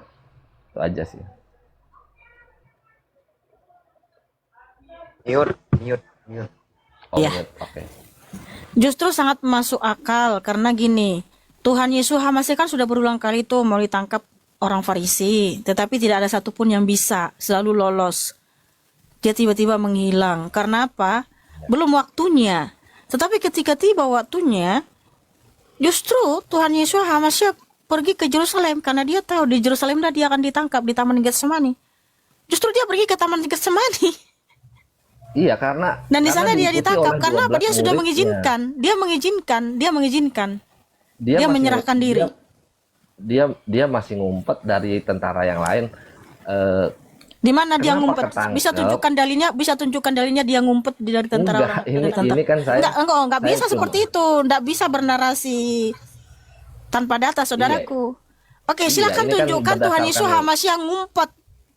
Itu aja sih. Mute. Oh, Iya. oke. Justru sangat masuk akal karena gini, Tuhan Yesus HaMashiach kan sudah berulang kali tuh mau ditangkap orang Farisi, tetapi tidak ada satupun yang bisa, selalu lolos. Dia tiba-tiba menghilang. Karena apa? Belum waktunya. Tetapi ketika tiba waktunya, justru Tuhan Yesus HaMashiach pergi ke Yerusalem karena dia tahu di Yerusalem dia akan ditangkap di Taman Getsemani. Justru dia pergi ke Taman Getsemani. Iya, karena Dan di sana dia diikuti ditangkap oleh karena apa? 12 Dia sudah muridnya. mengizinkan. Dia masih menyerahkan diri. Dia masih ngumpet dari tentara yang lain. Di mana dia Kenapa ngumpet? ketangkep? Bisa tunjukkan dalilnya dia ngumpet dari tentara. Ini kan saya Enggak saya bisa cuma- seperti itu. Enggak bisa bernarasi tanpa data, saudaraku. Oke, silakan ini kan tunjukkan Tuhan berdasarkan- Yesus HaMashiach ngumpet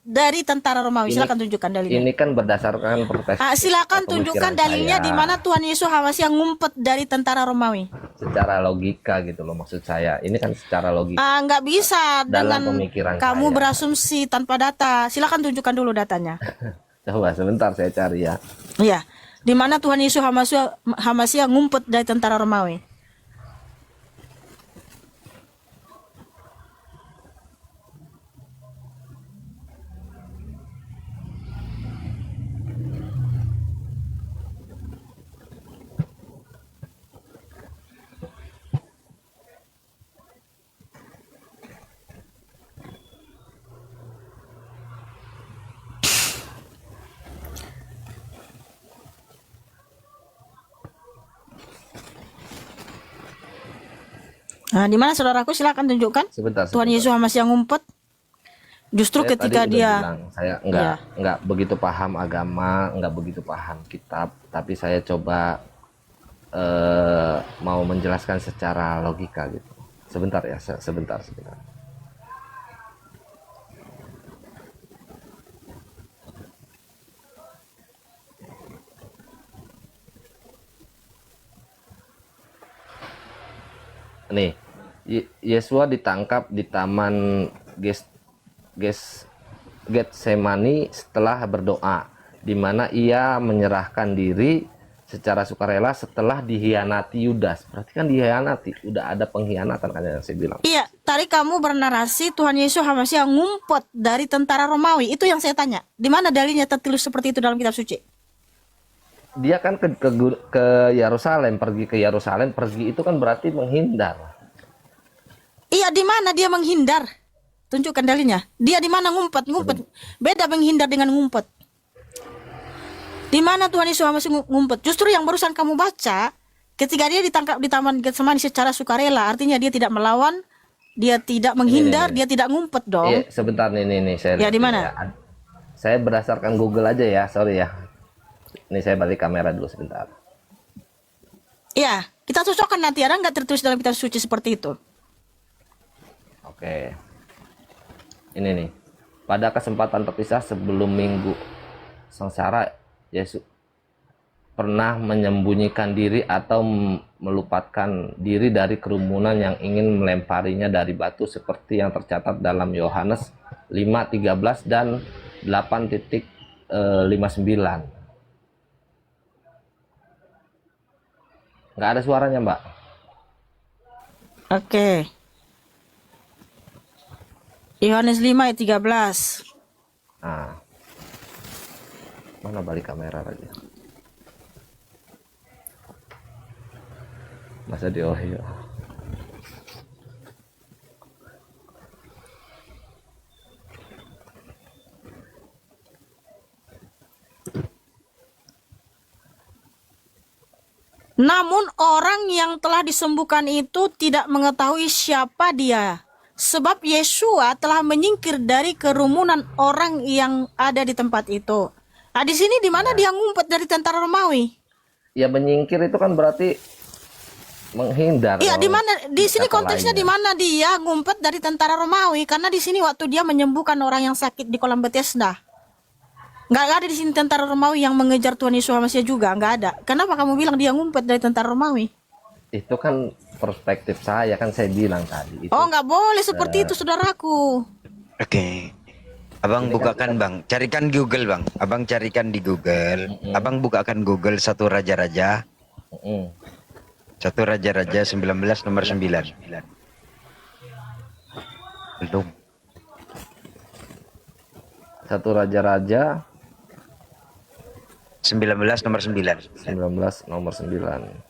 dari tentara Romawi. Silakan tunjukkan dalilnya. Ini kan berdasarkan Silakan tunjukkan dalilnya di mana Tuhan Yesus HaMashiach ngumpet dari tentara Romawi. secara logika gitu loh, maksud saya. Ini kan secara logika. Nggak bisa Dalam dengan pemikiran kamu saya. berasumsi tanpa data. Silakan tunjukkan dulu datanya. Coba sebentar saya cari ya. Iya, di mana Tuhan Yesus HaMashiach ngumpet dari tentara Romawi. Nah, di mana saudaraku? Silakan tunjukkan. Sebentar. Tuhan Yesus HaMashiach ngumpet. Justru Saya ketika tadi udah dia bilang, saya Iya. nggak begitu paham agama, nggak begitu paham kitab, tapi saya coba mau menjelaskan secara logika gitu. Sebentar ya, sebentar. Nih, Yesua ditangkap di taman Getsemani setelah berdoa, di mana ia menyerahkan diri secara sukarela setelah dihianati Yudas. Berarti kan dihianati, udah ada pengkhianatan kan yang saya bilang. Iya, tadi kamu bernarasi Tuhan Yesus HaMashiach ngumpet dari tentara Romawi. Itu yang saya tanya. Di mana dalilnya tertulis seperti itu dalam kitab suci? Dia kan ke Yerusalem, pergi itu kan berarti menghindar. Iya, di mana dia menghindar? Tunjukkan dalilnya. Dia di mana ngumpet? Beda menghindar dengan ngumpet. Di mana Tuhan Yesus HaMashiach ngumpet? Justru yang barusan kamu baca, ketika dia ditangkap di Taman Getsemani secara sukarela, artinya dia tidak melawan, dia tidak menghindar, dia tidak ngumpet dong. Iya, sebentar nih saya. Ya, lihat di mana? ya. Saya berdasarkan Google aja ya, sorry ya. Ini saya balik kamera dulu sebentar. Iya, kita cocokkan nanti. Ada nggak tertulis dalam kitab suci seperti itu? Oke. Ini nih. Pada kesempatan terpisah sebelum minggu sengsara, Yesus pernah menyembunyikan diri atau melupakan diri dari kerumunan yang ingin melemparinya dari batu seperti yang tercatat dalam Yohanes 5:13 dan 8:59. Nggak ada suaranya, Mbak. Oke. Yohanes 5 ayat 13. Nah, mana balik kamera lagi? Masa di Ohio? Namun orang yang telah disembuhkan itu tidak mengetahui siapa dia. Sebab Yesua telah menyingkir dari kerumunan orang yang ada di tempat itu. Nah, di sini di mana dia ngumpet dari tentara Romawi? Ya menyingkir itu kan berarti menghindar. Iya, di dong. mana? Di sini Kata konteksnya di lainnya. mana dia ngumpet dari tentara Romawi? Karena di sini waktu dia menyembuhkan orang yang sakit di kolam Bethesda, nggak ada di sini tentara Romawi yang mengejar Tuhan Yesus Masias juga, nggak ada. Kenapa kamu bilang dia ngumpet dari tentara Romawi? Itu kan perspektif saya, kan saya bilang tadi. Itu Oh, nggak boleh seperti itu, saudaraku. Oke. Abang bukakan bang, carikan Google bang. Abang carikan di Google. Abang bukakan Google Satu Raja-Raja. Mm-mm. Satu Raja-Raja 19 nomor 9. Belum. Satu Raja-Raja 19 nomor 9. 19 nomor 9.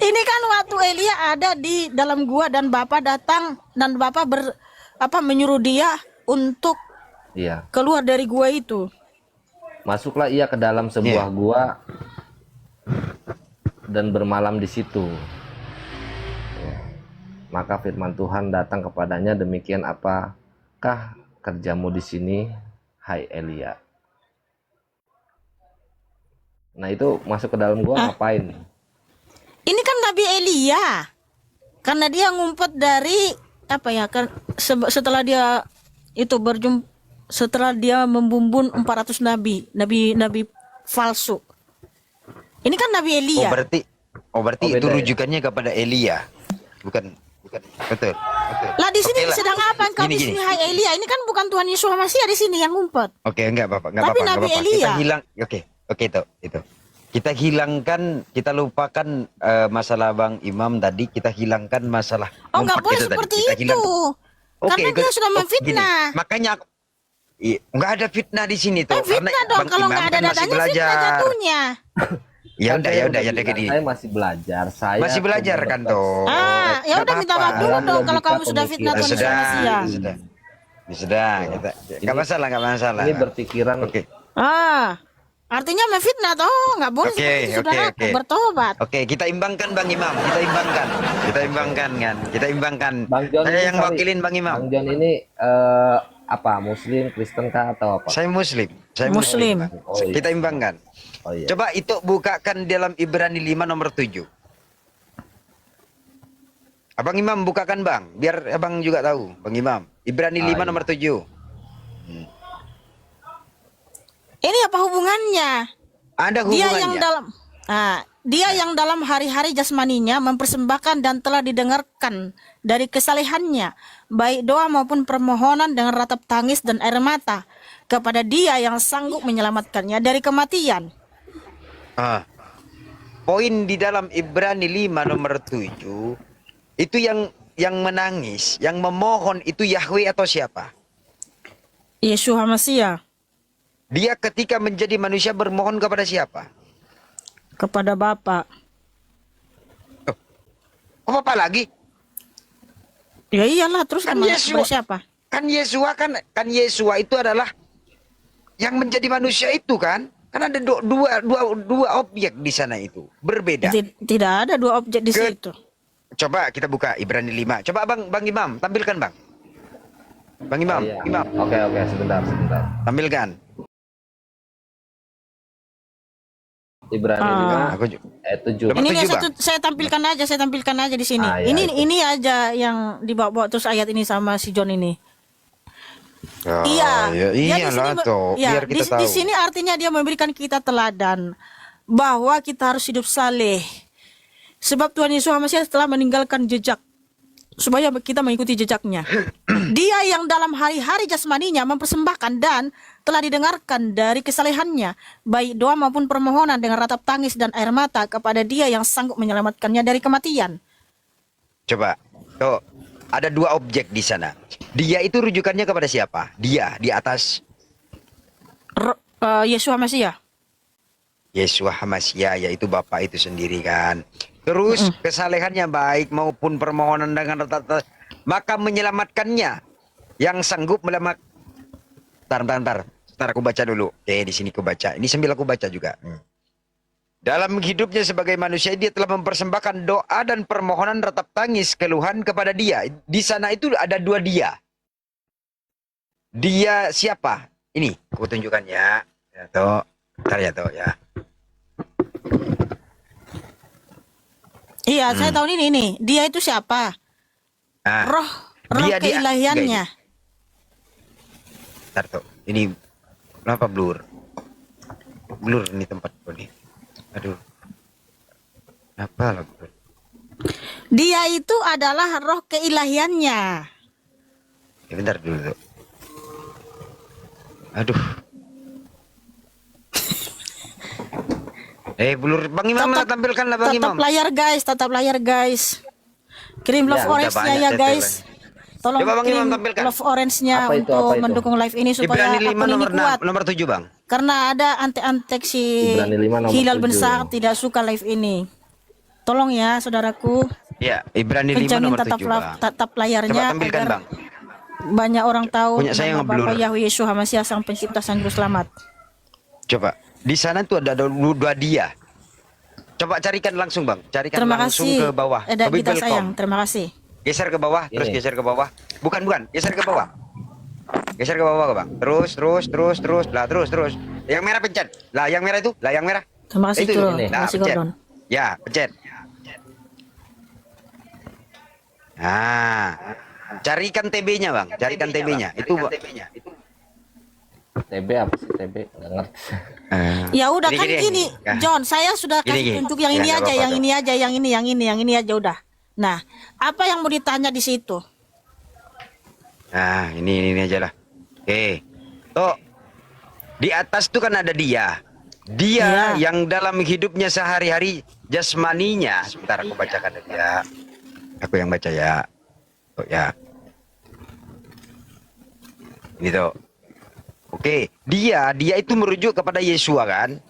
Ini kan waktu Elia ada di dalam gua dan Bapak datang dan Bapak menyuruh dia untuk Iya. keluar dari gua itu. Masuklah ia ke dalam sebuah Iya. gua dan bermalam di situ. Ya. Maka firman Tuhan datang kepadanya, demikian apakah kerjamu di sini, hai Elia? Nah itu masuk ke dalam gua ngapain? Ini kan Nabi Elia. Karena dia ngumpet dari apa ya? Setelah dia itu setelah dia membumbun 400 nabi palsu. Ini kan Nabi Elia. Oh berarti Oh, itu beda ya? rujukannya kepada Elia. Bukan. Betul. Lah di sini Oke lah. sedang apa engkau di Gini. sini hai Elia? Ini kan bukan Tuhan Yesus Masias di sini yang ngumpet. Oke, enggak apa-apa, Tapi Nabi Elia. Kita hilang. Oke itu. Kita hilangkan, kita lupakan masalah Bang Imam tadi, kita hilangkan masalah Oh, nggak ngumpet boleh itu tadi. seperti Kita itu. hilangkan. Karena dia sudah gini. memfitnah. Makanya nggak ada fitnah di sini tuh. Fitnah dong, Bang kalau Imam nggak ada kan masih dadanya belajar. fitnah jatuhnya. Ya Kan udah saya ya bilang, gini. Saya masih belajar. Saya Masih belajar coba kan berpers- toh. Ah, ya Nggak udah minta apa-apa. maaf dulu Dalam dong kalau logika kamu sudah fitnah pemikiran. Tuhan Yesus Masias. Sudah. Kita nggak masalah. Ini berpikiran Oke. Artinya memfitnah toh, nggak boleh Oke, seperti itu, saudara. oke. Bertobat. Oke, kita imbangkan Bang Imam. Kita imbangkan. Bang John Saya ini, yang sorry. wakilin Bang Imam. Bang John ini apa? Muslim, Kristen kah atau apa? Saya Muslim. Muslim. Oh, iya. Kita imbangkan. Oh iya. Coba itu bukakan dalam Ibrani 5 nomor 7. Abang Imam bukakan Bang, biar Abang juga tahu. Bang Imam, Ibrani 5 iya. nomor 7. Ini apa hubungannya? Ada Dia hubungannya. yang dalam hari-hari jasmaninya mempersembahkan dan telah didengarkan dari kesalehannya, baik doa maupun permohonan dengan ratap tangis dan air mata kepada Dia yang sanggup menyelamatkannya dari kematian. Poin di dalam Ibrani 5 nomor 7 itu yang menangis, yang memohon itu Yahweh atau siapa? Yesus Masias Dia ketika menjadi manusia bermohon kepada siapa? kepada Bapa. Oh, apa lagi? Ya iyalah, terus Kan kemana Yesus. kepada siapa? Kan Yesua itu adalah yang menjadi manusia itu kan? Kan ada dua objek di sana itu berbeda. Tidak ada dua objek di Ke- situ. Coba kita buka Ibrani 5. Coba Bang Imam tampilkan Bang. Bang Imam, Oh, iya. Imam Oke, sebentar. tampilkan. Ibrani Ah. 5 Aku ju- ayat 7. Nomor Ini tujuh, saya tampilkan aja di sini. Iya, ini itu. ini aja yang dibawa-bawa terus ayat ini sama si John ini. Oh, Iya, ya, dia iyalah toh, biar kita tahu. di sini artinya dia memberikan kita teladan bahwa kita harus hidup saleh. Sebab Tuhan Yesus Masias telah meninggalkan jejak supaya kita mengikuti jejaknya. Dia yang dalam hari-hari jasmaninya mempersembahkan dan telah didengarkan dari kesalehannya, baik doa maupun permohonan dengan ratap tangis dan air mata kepada Dia yang sanggup menyelamatkannya dari kematian. Coba, tuh ada dua objek di sana. Dia itu rujukannya kepada siapa? Dia di atas Yesua Mesya. Yesua Hamasya, yaitu Bapa itu sendiri kan. Terus kesalehannya baik maupun permohonan dengan rata-rata, maka menyelamatkannya yang sanggup Bentar, aku baca dulu. Oke, di sini aku baca. Ini sambil aku baca juga. Dalam hidupnya sebagai manusia, dia telah mempersembahkan doa dan permohonan ratap tangis keluhan kepada Dia. Di sana itu ada dua Dia. Dia siapa? Ini, aku tunjukkan ya. Ya, toh. Bentar ya, toh ya. Iya, saya tahu ini nih. Dia itu siapa? Nah, Roh dia keilahiannya. Bentar, toh. Ini kenapa blur? Blur ini tempat ini. Aduh. Kenapa lah blur? Dia itu adalah roh keilahiannya. Ya, bentar dulu, toh. Aduh. Blur. Bang Imam lah, tampilkanlah Bang Imam. Tetap layar guys. Kirim love Ya, orange-nya ya guys. Tolong Coba Bang Imam kirim tampilkan. love orange-nya Apa itu, untuk apa itu? mendukung live ini supaya Ibrani 5 akun ini nomor kuat. nomor 7, Bang. Karena ada antek-antek si Ibrani 5 nomor Hilal 7. bin Sa'ad tidak suka live ini. Tolong ya saudaraku, Ya, Ibrani 5 kencangin nomor 7, Bang. tatap layarnya Coba tampilkan, agar Bang. banyak orang tahu Punya saya nama ngeblur. Bapak Yahweh Yeshua Hamasya, Sang Pencipta, Sang Juru Selamat. Coba. Di sana tuh ada dua Dia. Coba carikan langsung, Bang. Carikan Terima langsung kasih. ke bawah. Ada Ke kita Bibelcom. sayang, terima kasih. Geser ke bawah, terus Ini. geser ke bawah. Bukan. Geser ke bawah. Geser ke bawah, Bang. Terus. Lah, terus. Yang merah pencet. Lah, yang merah itu. Lah, yang merah. Terima kasih Itu, Curo, ini. terima kasih pencet. Gordon. Ya, pencet. Nah, carikan TB-nya, Bang. Carikan TB-nya. Itu, Bang. TB apa sih TB? Nggak ngerti. Ya udah kan Gini. gini, Ya. John, saya sudah Gini, kasih gini. tunjuk yang Ya, ini nggak aja, apa-apa, yang Dok. ini aja, yang ini aja udah. Nah, apa yang mau ditanya di situ? Nah, ini aja lah. Oke. Tuh. Di atas tuh kan ada Dia. Dia Iya. yang dalam hidupnya sehari-hari jasmaninya. Sebentar aku bacakan ya. Aku yang baca ya. Tuh ya. Ini tuh. Oke, dia itu merujuk kepada Yesua kan?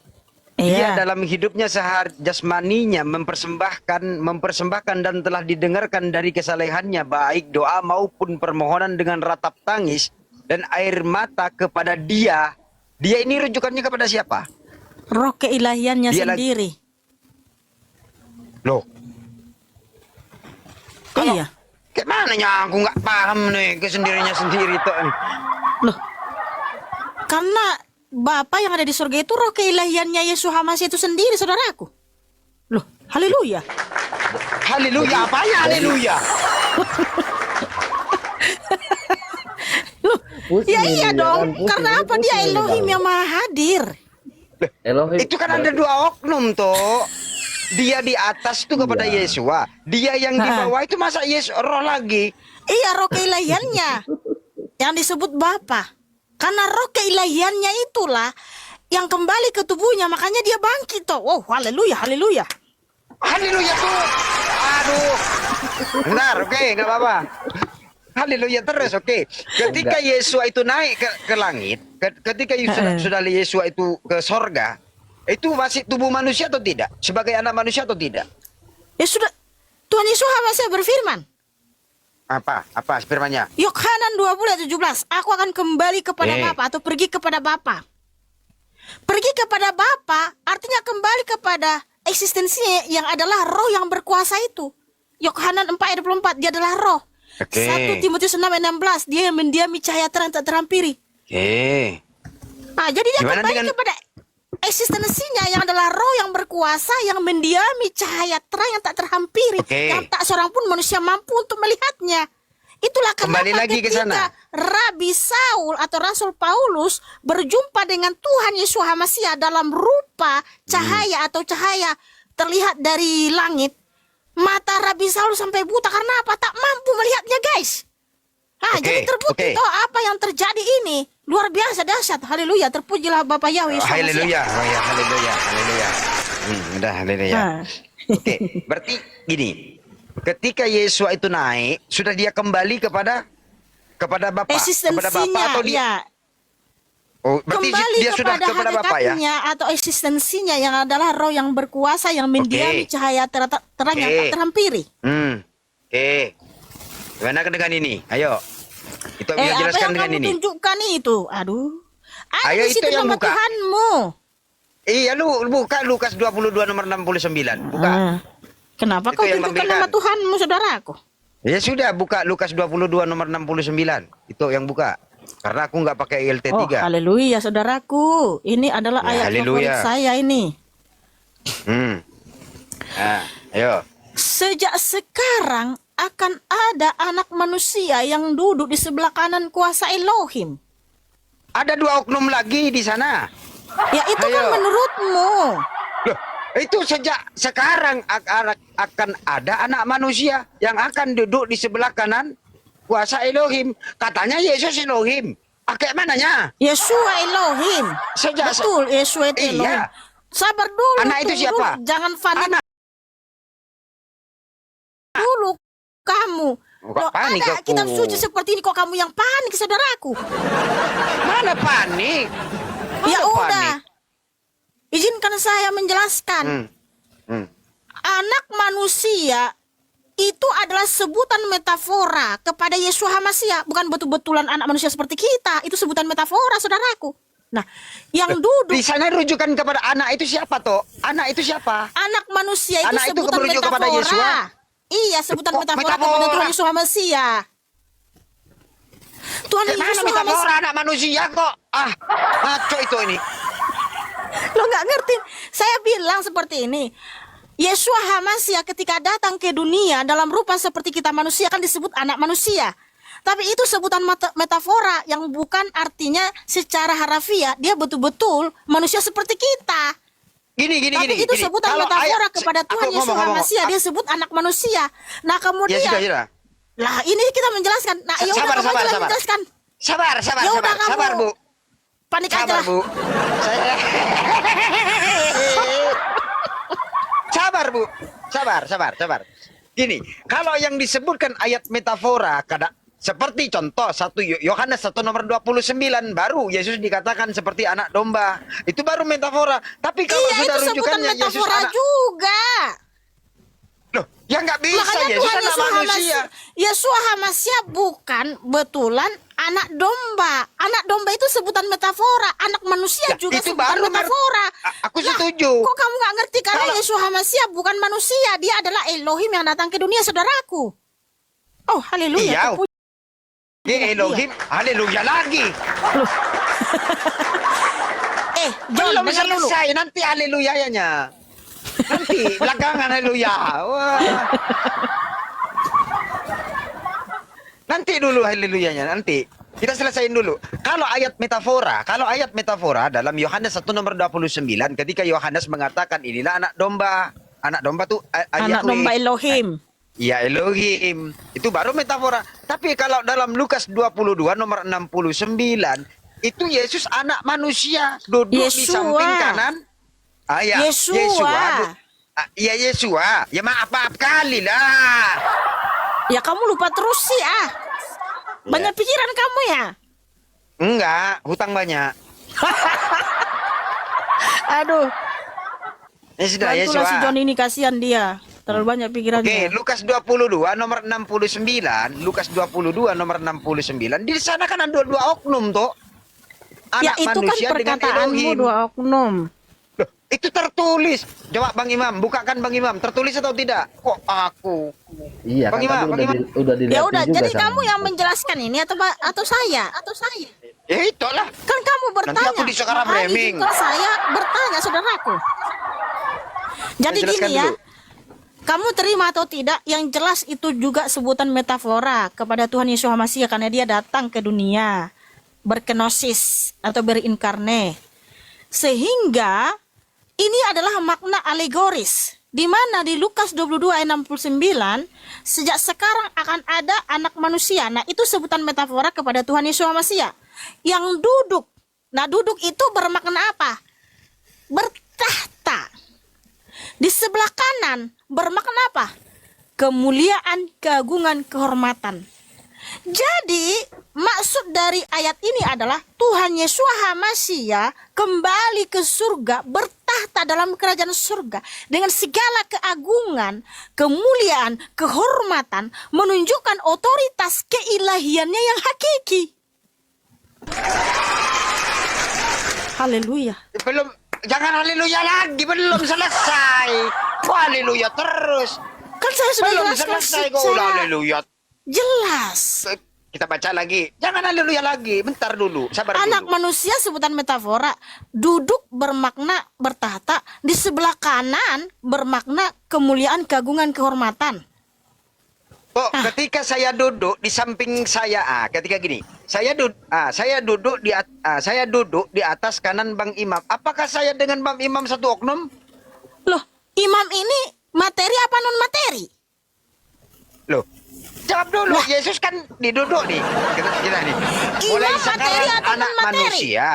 Dia Iya. dalam hidupnya sehari jasmaninya mempersembahkan dan telah didengarkan dari kesalehannya baik doa maupun permohonan dengan ratap tangis dan air mata kepada Dia. Dia ini rujukannya kepada siapa? Roh keilahiannya Dia lagi- sendiri. Loh, Iya. kayak mananya aku nggak paham nih kesendirinya sendiri tuh. Loh. Karena Bapa yang ada di surga itu roh keilahiannya Yeshua Hamasya itu sendiri, saudaraku. Loh, haleluya. Haleluya, apanya haleluya? Loh, Pusing ya ini, iya ya dong. kan? Pusing, Karena apa? pusing Dia ini, Elohim Bang. yang maha hadir. Elohim. Itu kan ada dua oknum tuh. Dia di atas tuh kepada Iya. Yesua. Dia yang di Ha. bawah itu masa roh lagi. Iya, roh keilahiannya yang disebut Bapa. Karena roh keilahiannya itulah yang kembali ke tubuhnya, makanya dia bangkit toh. Oh, haleluya, haleluya. Haleluya tuh. Aduh. Benar, oke, nggak apa-apa. Haleluya terus, oke. Ketika Yesua itu naik ke langit, ketika sudah Yesua itu ke sorga, itu masih tubuh manusia atau tidak? Sebagai anak manusia atau tidak? Ya sudah, Tuhan Yesus Hamasya berfirman. Apa firman-Nya? Yohanan 20:17, aku akan kembali kepada Bapa atau pergi kepada Bapa. Pergi kepada Bapa artinya kembali kepada eksistensinya yang adalah roh yang berkuasa itu. Yohanan 4:24, dia adalah roh. Oke. 1 Timotius 6:16, dia yang mendiami cahaya terang tak terhampiri. Oke. Ah, jadi dia Gimana kembali dengan- kepada eksistensinya yang adalah roh yang berkuasa yang mendiami cahaya terang yang tak terhampiri, Oke. yang tak seorang pun manusia mampu untuk melihatnya. Itulah kenapa Kembali lagi ke ketika sana. Rabi Saul atau Rasul Paulus berjumpa dengan Tuhan Yesus Hamasya dalam rupa cahaya atau cahaya terlihat dari langit, mata Rabi Saul sampai buta karena apa? Tak mampu melihatnya, guys. Jadi terbukti toh apa yang terjadi ini luar biasa dahsyat. Haleluya, terpujilah Bapak Yahweh Yesus Almasihi. Haleluya, oh ya, haleluya, haleluya. Udah, haleluya. Oke, berarti gini, ketika Yesua itu naik, sudah dia kembali kepada Bapa, kepada Eksistensinya, Bapa atau dia? ya. Oh, berarti Kembali dia sudah kepada Bapa ya? hakikatnya atau eksistensinya yang adalah roh yang berkuasa yang mendiami cahaya terang yang tak terhampiri. Oke. Gimana dengan ini? Ayo. Itu yang Apa jelaskan yang dengan kamu ini. tunjukkan itu? Aduh. Ayo, Di situ itu yang nama buka. Tuhanmu. Iya, lu buka Lukas 22 nomor 69. Buka. Kenapa Itu kau yang tunjukkan tampilkan. nama Tuhanmu, saudaraku? Ya sudah, buka Lukas 22 nomor 69. Itu yang buka. Karena aku nggak pakai ILT 3. Oh, haleluya, saudaraku. Ini adalah Ya, ayat favorit haleluya. saya ini. Nah, ayo. Sejak sekarang akan ada anak manusia yang duduk di sebelah kanan kuasa Elohim. Ada 2 oknum lagi di sana. Ya itu kan Ayo. menurutmu. Loh, itu sejak sekarang akan ada anak manusia yang akan duduk di sebelah kanan kuasa Elohim. Katanya Yesus Elohim. Kayak mananya? Yesua Elohim. Sejak Betul, Yesua itu Iya. Elohim. Sabar dulu. Anak itu tunggu siapa? dulu. Jangan panik Anak. dulu kamu. Kok Loh, panik ada aku? kitab suci seperti ini kok kamu yang panik, saudaraku. Mana panik? Ya Mana udah. panik? Izinkan saya menjelaskan. Anak manusia itu adalah sebutan metafora kepada Yesua Hamasiah, bukan betul-betulan anak manusia seperti kita. Itu sebutan metafora, saudaraku. Nah, yang duduk Di sana rujukan kepada anak itu siapa toh? Anak itu siapa? anak manusia itu Anak itu sebutan merujuk kepada metafora. Yesua? Iya, sebutan Kok metafora metafora? kepada Tuhan Yesus Hamasiah. Tuhan Mana Yesus metafora Hamasiah. anak manusia kok? Ngaco itu ini. Lo nggak ngerti? Saya bilang seperti ini. Yesua Hamasiah ketika datang ke dunia dalam rupa seperti kita manusia kan disebut anak manusia. Tapi itu sebutan metafora yang bukan artinya secara harafiah dia betul-betul manusia seperti kita. Gini. Tapi itu sebutan Kalau metafora ayat- kepada Tuhan aku Yesus ngomong. Hamasiah. Dia sebut anak manusia. Nah Ya kemudian, sudah. lah ini kita menjelaskan. Nah ya udah kamu aja yang menjelaskan. Sabar, Ya udah kamu sabar, Bu. panik aja Sabar, lah. Bu. Sabar, Bu. Sabar. Gini, kalau yang disebutkan ayat metafora seperti contoh 1 Yohanes 1 nomor 29 baru Yesus dikatakan seperti anak domba. Itu baru metafora. Tapi kalau Iya sudah itu sebutan rujukannya Yesus metafora anak juga. Loh, ya nggak bisa Makanya Yesus Tuhan anak Yesus manusia. Yesua Hamasiah bukan betulan anak domba. Anak domba itu sebutan metafora. Anak manusia Ya, juga itu sebutan baru metafora. aku Lah, setuju. Kok kamu nggak ngerti karena Kalau- Yesua Hamasiah bukan manusia. Dia adalah Elohim yang datang ke dunia, saudaraku. Oh, haleluya. Iya. terpuji. Dia Elohim, haleluya lagi. John, Belum dengar dulu. selesai, nanti haleluyanya. Nanti belakangan haleluya. Wah. Nanti dulu haleluyanya, nanti. Kita selesaiin dulu. Kalau ayat metafora dalam Yohanes 1 nomor 29 ketika Yohanes mengatakan inilah anak domba. Anak domba tuh Anak domba Elohim. ya Elohim. Itu baru metafora. Tapi kalau dalam Lukas 22 nomor 69 itu Yesus anak manusia duduk di Yesua. samping kanan. Ya, Yesua. Ya Yesua. Ya maaf kali lah. Ya kamu lupa terus sih Banyak pikiran kamu ya. Enggak, hutang banyak. Aduh. Ya sudah Bantulah si Yesua. John ini, kasihan dia. Terlalu banyak Oke, pikirannya. Lukas 22 nomor 69. Lukas 22 nomor 69. Di sana kan ada 2 oknum toh. Ya Anak itu kan manusia dengan perkataanmu Elohim. 2 oknum. Loh, itu tertulis. Jawab Bang Imam, bukakan Bang Imam. Tertulis atau tidak? Kok aku? Iya Bang kan Imam, tadi Bang Imam. udah dilihatin Ya udah, juga jadi sama kamu yang Ustaz. menjelaskan ini atau saya? Ya itulah. Kan kamu bertanya. Nanti aku disekara Makanya framing. izinkan saya bertanya, saudaraku. Jadi Saya jelaskan gini ya. dulu. Kamu terima atau tidak, yang jelas itu juga sebutan metafora kepada Tuhan Yesus Hamasiah karena dia datang ke dunia berkenosis atau berinkarne. Sehingga ini adalah makna alegoris, di mana di Lukas 22 ayat 69, sejak sekarang akan ada anak manusia. Nah, itu sebutan metafora kepada Tuhan Yesus Masiah yang duduk. Nah, duduk itu bermakna apa? Bertahta. Di sebelah kanan bermakna apa? Kemuliaan, keagungan, kehormatan. Jadi maksud dari ayat ini adalah Tuhan Yesus Hamasiah kembali ke surga, bertahta dalam kerajaan surga dengan segala keagungan, kemuliaan, kehormatan, menunjukkan otoritas keilahiannya yang hakiki. Haleluya. Belum, jangan haleluya lagi, belum selesai. Kok haleluya terus? Kan saya sudah Belum jelaskan selesai kok udah secara haleluya. jelas. Kita baca lagi. Jangan haleluya lagi. Bentar dulu. Sabar Anak dulu. manusia sebutan metafora. Duduk bermakna bertahta. Di sebelah kanan bermakna kemuliaan, keagungan, kehormatan. Oh, ketika saya duduk di samping saya, ketika gini, saya duduk di atas kanan Bang Imam. Apakah saya dengan Bang Imam satu oknum? Loh, imam ini materi apa non materi? Loh, jawab dulu. Yesus kan diduduk nih. Kita nih. Mulai Imam materi sekarang atau anak non-materi? manusia.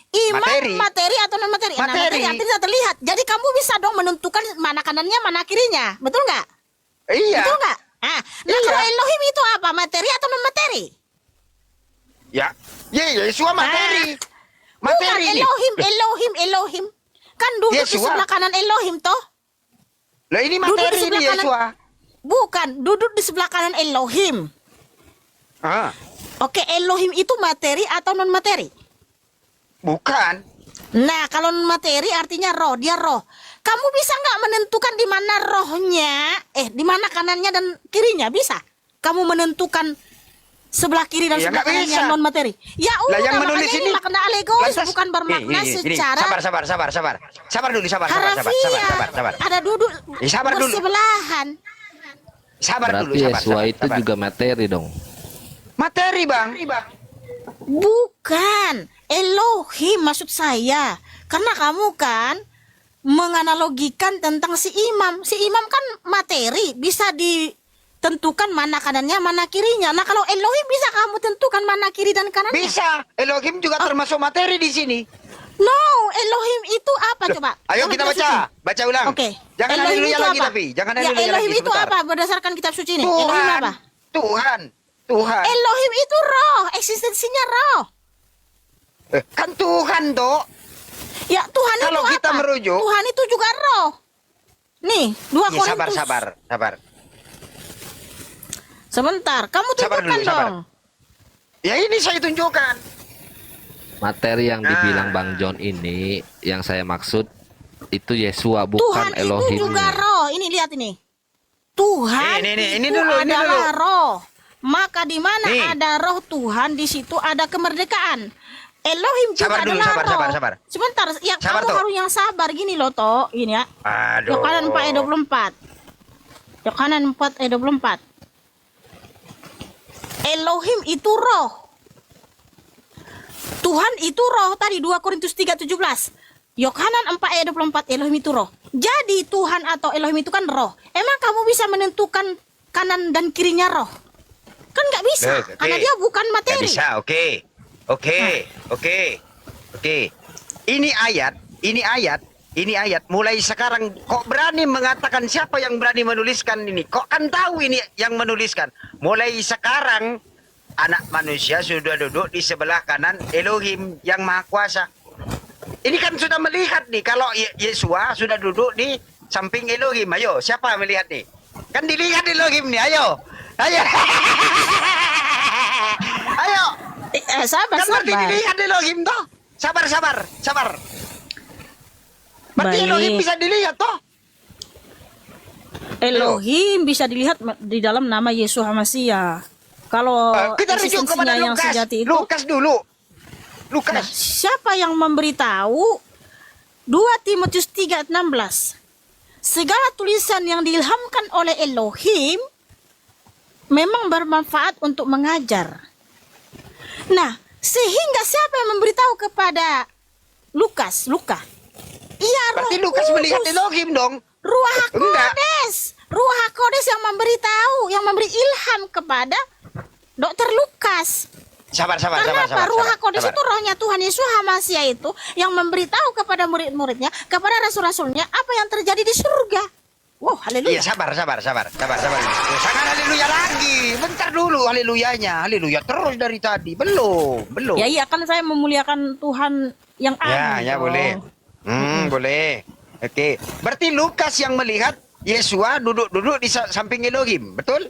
Imam Materi. materi atau non materi? Nah, Materi. materi artinya terlihat. Jadi kamu bisa dong menentukan mana kanannya, mana kirinya. Betul nggak? Iya. Betul nggak? Nah, Iya. kalau Elohim itu apa? Materi atau non materi? Ya. Yesus materi. Bukan Materi nih. Elohim. Kan duduk di Yesua. sebelah kanan Elohim toh? Lah ini Duduk di materi sebelah nih kanan. Yesus. Bukan, duduk di sebelah kanan Elohim. Ah, Oke, Elohim itu materi atau non materi? bukan. Nah, kalau non materi artinya roh, dia roh. Kamu bisa nggak menentukan di mana rohnya, di mana kanannya dan kirinya? Bisa? Kamu menentukan sebelah kiri dan Iya, sebelah nggak kanannya bisa. non materi? Ya Lah yang udah, menulis makanya ini makna alegoris, lantas- bukan bermakna Ini. secara Sabar dulu, sabar. harafiah. Ada duduk Sabar dulu. bersebelahan. Sabar dulu, Berarti sabar. Yesua itu sabar. juga materi dong. Materi, Bang. Bukan Elohim maksud saya. Karena kamu kan menganalogikan tentang si imam. Si imam kan materi, bisa ditentukan mana kanannya, mana kirinya. Nah, kalau Elohim bisa kamu tentukan mana kiri dan kanannya. Bisa. Elohim juga termasuk materi di sini. No, Elohim itu apa coba? Ayo Dalam kita kitab baca. suci. Baca ulang. Oke. Jangan Elohim haleluya itu lagi apa? tapi. Jangan Ya, haleluya Elohim lagi itu sebentar. apa berdasarkan kitab suci ini? Elohim apa? Tuhan. Elohim itu roh, eksistensinya roh. Kan Tuhan, Dok. Ya, Tuhan Kalau itu kita apa? merujuk- Tuhan itu juga roh. Nih, 2 Ya, Korintus. sabar. Sebentar, kamu Sabar tunjukkan dulu, sabar. dong. Ya ini saya tunjukkan. Materi yang dibilang Bang John ini, yang saya maksud itu Yesua, bukan Tuhan itu juga Elohimnya. roh. Ini lihat ini. Tuhan Ini itu dulu, ini adalah dulu. roh. Maka di mana Nih. ada roh Tuhan, di situ ada kemerdekaan. Elohim juga Sabar dulu, adalah roh. sabar. Sebentar, yang Sabar, kamu Toh. harus yang sabar gini loh, Toh. Ini ya. Aduh. Yohanan 4 ayat 24. Yohanan 4 ayat 24. Elohim itu roh. Tuhan itu roh tadi 2 Korintus 3:17. Yohanan 4 ayat 24 Elohim itu roh. Jadi Tuhan atau Elohim itu kan roh. Emang kamu bisa menentukan kanan dan kirinya roh? Kan nggak bisa, Loh, oke. karena dia bukan Nggak materi. bisa, oke. Ini ayat. Mulai sekarang kok berani mengatakan siapa yang berani menuliskan ini? Kok kan tahu ini yang menuliskan? Mulai sekarang anak manusia sudah duduk di sebelah kanan Elohim yang Maha Kuasa. Ini kan sudah melihat nih kalau Yesua sudah duduk di samping Elohim. Ayo, siapa yang melihat nih? Kan dilihat Elohim nih, ayo. Ayo. Ayo. Sabar, Kan berarti sabar. dilihat Elohim toh. Sabar. Berarti Baik. Elohim bisa dilihat toh. Elohim bisa dilihat di dalam nama Yesus Hamasiah. Kalau Kita rujuk kepada eksistensinya yang Lukas. sejati itu, Lukas dulu. nah, Lukas. siapa yang memberitahu? 2 Timotius 3:16. Segala tulisan yang diilhamkan oleh Elohim memang bermanfaat untuk mengajar. Nah, sehingga siapa yang memberitahu kepada Luka? Iya, Berarti Roh Lukas melihat Kudus. Elohim dong. Ruah Enggak. Hakodes. Ruah Hakodes yang memberitahu, yang memberi ilham kepada Dokter Lukas. Sabar. Kenapa? Ruah Hakodes sabar. itu rohnya Tuhan Yesus Hamasiah itu yang memberitahu kepada murid-muridnya, kepada rasul-rasulnya apa yang terjadi di surga. Wow, Iya, haleluya. sabar. Sangat haleluya lagi. Bentar dulu haleluyanya. Haleluya terus dari tadi. Belum. Ya iya kan saya memuliakan Tuhan yang agung. Ya, dong. boleh. Boleh. Oke. Berarti Lukas yang melihat Yesua duduk di samping Elohim, betul?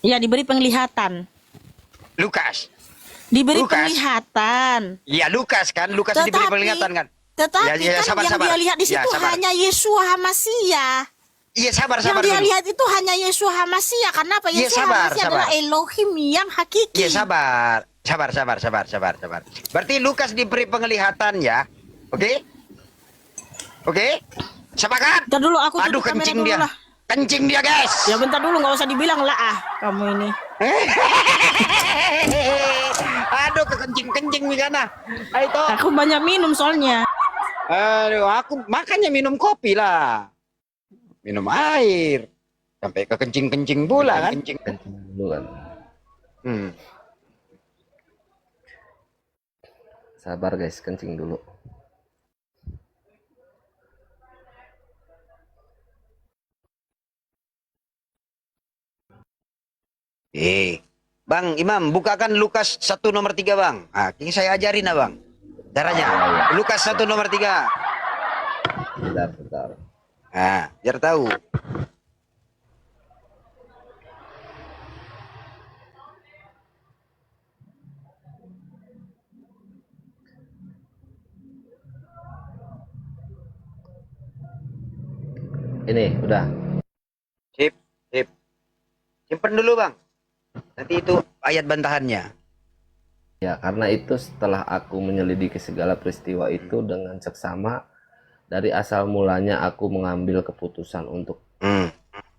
Ya, diberi penglihatan. Lukas. Diberi Lukas. penglihatan. Iya, Lukas kan? Lukas diberi penglihatan kan? Tetapi Ya, kan sabar. yang dia lihat di Ya, situ sabar. hanya Yesus Hamasiah. Iya, sabar Yang dia dulu. lihat itu hanya Yesus Hamasiah. Karena apa? Iya, Yesus sabar, Hamasiah sabar. adalah Elohim yang hakiki. Iya, sabar. Berarti Lukas diberi penglihatan ya. Oke? Sepakat? Bentar dulu, aku Aduh, tutup kamera kencing dulu dia. lah. Kencing dia, guys. Ya bentar dulu, nggak usah dibilang lah kamu ini. Aduh, kekencing-kencing Migana. Ayo toh. Aku banyak minum soalnya. Aduh, aku makanya minum kopi lah. Minum air. Sampai kekencing-kencing pula kan. Kencing dulu kan. Sabar guys, kencing dulu. Bang Imam, bukakan Lukas 1 nomor 3, Bang. Ah, ini saya ajarin lah, Bang. Caranya. Lukas 1 nomor 3. Bentar. Ah, biar tahu. Ini udah. Sip. Simpen dulu, Bang. Nanti itu ayat bantahannya. Ya, karena itu setelah aku menyelidiki segala peristiwa itu dengan seksama, dari asal mulanya aku mengambil keputusan untuk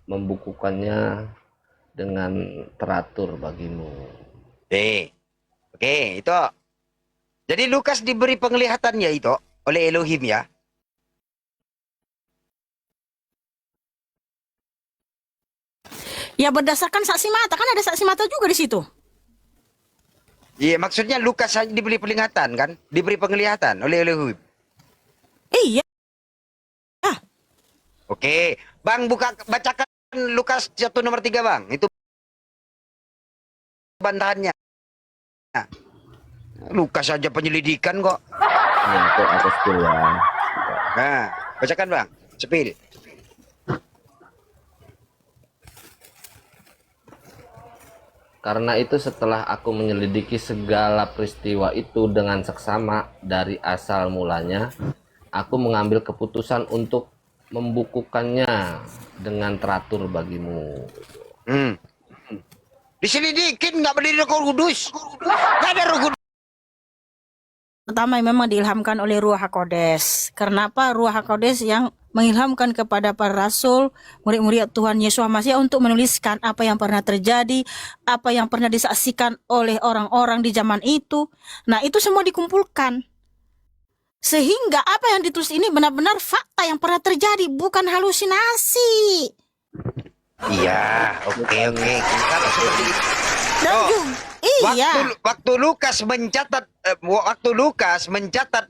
membukukannya dengan teratur bagimu. Oke, itu. Jadi Lukas diberi penglihatannya itu oleh Elohim ya. Ya berdasarkan saksi mata, kan ada saksi mata juga di situ. Iya, maksudnya Lukas hanya diberi penglihatan kan? Diberi penglihatan oleh Elohim. Iya. Oke, Bang bacakan Lukas 1 nomor 3, Bang. Itu bantahannya. Nah, Lukas aja penyelidikan kok. Ini aku spill ya. Nah, bacakan, Bang. Spill. Karena itu setelah aku menyelidiki segala peristiwa itu dengan seksama dari asal mulanya, aku mengambil keputusan untuk membukukannya dengan teratur bagimu. Diselidikin nggak berdiri Roh Kudus. Nggak ada Roh Kudus. Pertama memang diilhamkan oleh Ruah Hakodes. Karena apa? Ruah Hakodes yang mengilhamkan kepada para rasul, murid-murid Tuhan Yesus Hamasiah untuk menuliskan apa yang pernah terjadi, apa yang pernah disaksikan oleh orang-orang di zaman itu. Nah, itu semua dikumpulkan. Sehingga apa yang ditulis ini benar-benar fakta yang pernah terjadi, bukan halusinasi. Iya, oke. Kalau seperti itu. Dan juga, iya. Waktu Lukas mencatat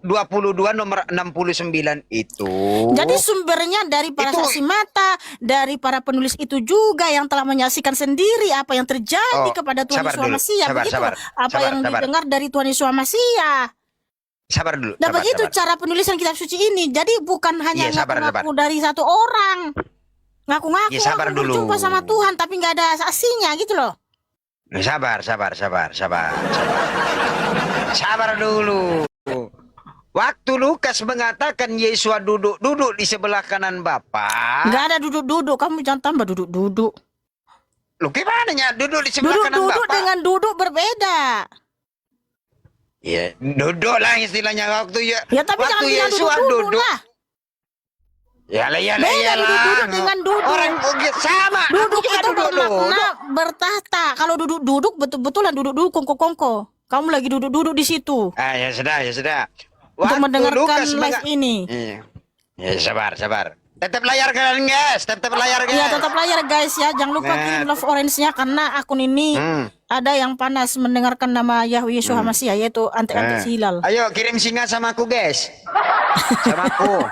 22 nomor 69 itu. Jadi sumbernya dari para Itu- saksi mata, dari para penulis itu juga yang telah menyaksikan sendiri apa yang terjadi kepada Tuhan sabar Yesus dulu. Hamasiah. Begitu Sabar. apa yang didengar dari Tuhan Yesus Hamasiah. Sabar dulu. Dan sabar, begitu sabar. cara penulisan kitab suci ini. Jadi bukan hanya Iya, sabar, ngaku-ngaku sabar. dari satu orang. Ngaku-ngaku Iya, sabar aku dulu. berjumpa sama Tuhan tapi nggak ada saksinya gitu loh. Sabar. Sabar dulu. Waktu Lukas mengatakan Yesus duduk di sebelah kanan Bapa. Nggak ada duduk-duduk. Kamu jangan tambah duduk-duduk. Lu gimana ya duduk di sebelah kanan Duduk-duduk Bapa? dengan duduk berbeda. Ya, duduk lah istilahnya waktu ya. Ya tapi jangan waktu bilang Yesus duduk-duduk lah. Yalah. Beda duduk-duduk dengan duduk. Orang sama. Duduk Aku juga itu duduk. bermakna bertahta. Kalau duduk-duduk betul-betulan duduk-duduk kongko-kongko. Kamu lagi duduk-duduk di situ. Ya sudah. untuk Waktu mendengarkan Lukas live ini. Iya. Ya, sabar, sabar. Tetap layar kalian guys, tetap layar guys. Iya, tetap layar guys ya. Jangan lupa Nah. kirim love orange-nya karena akun ini ada yang panas mendengarkan nama Yahweh Yeshua Mashiach, yaitu antek-antek si Hilal. Ayo kirim singa sama aku guys. Sama aku.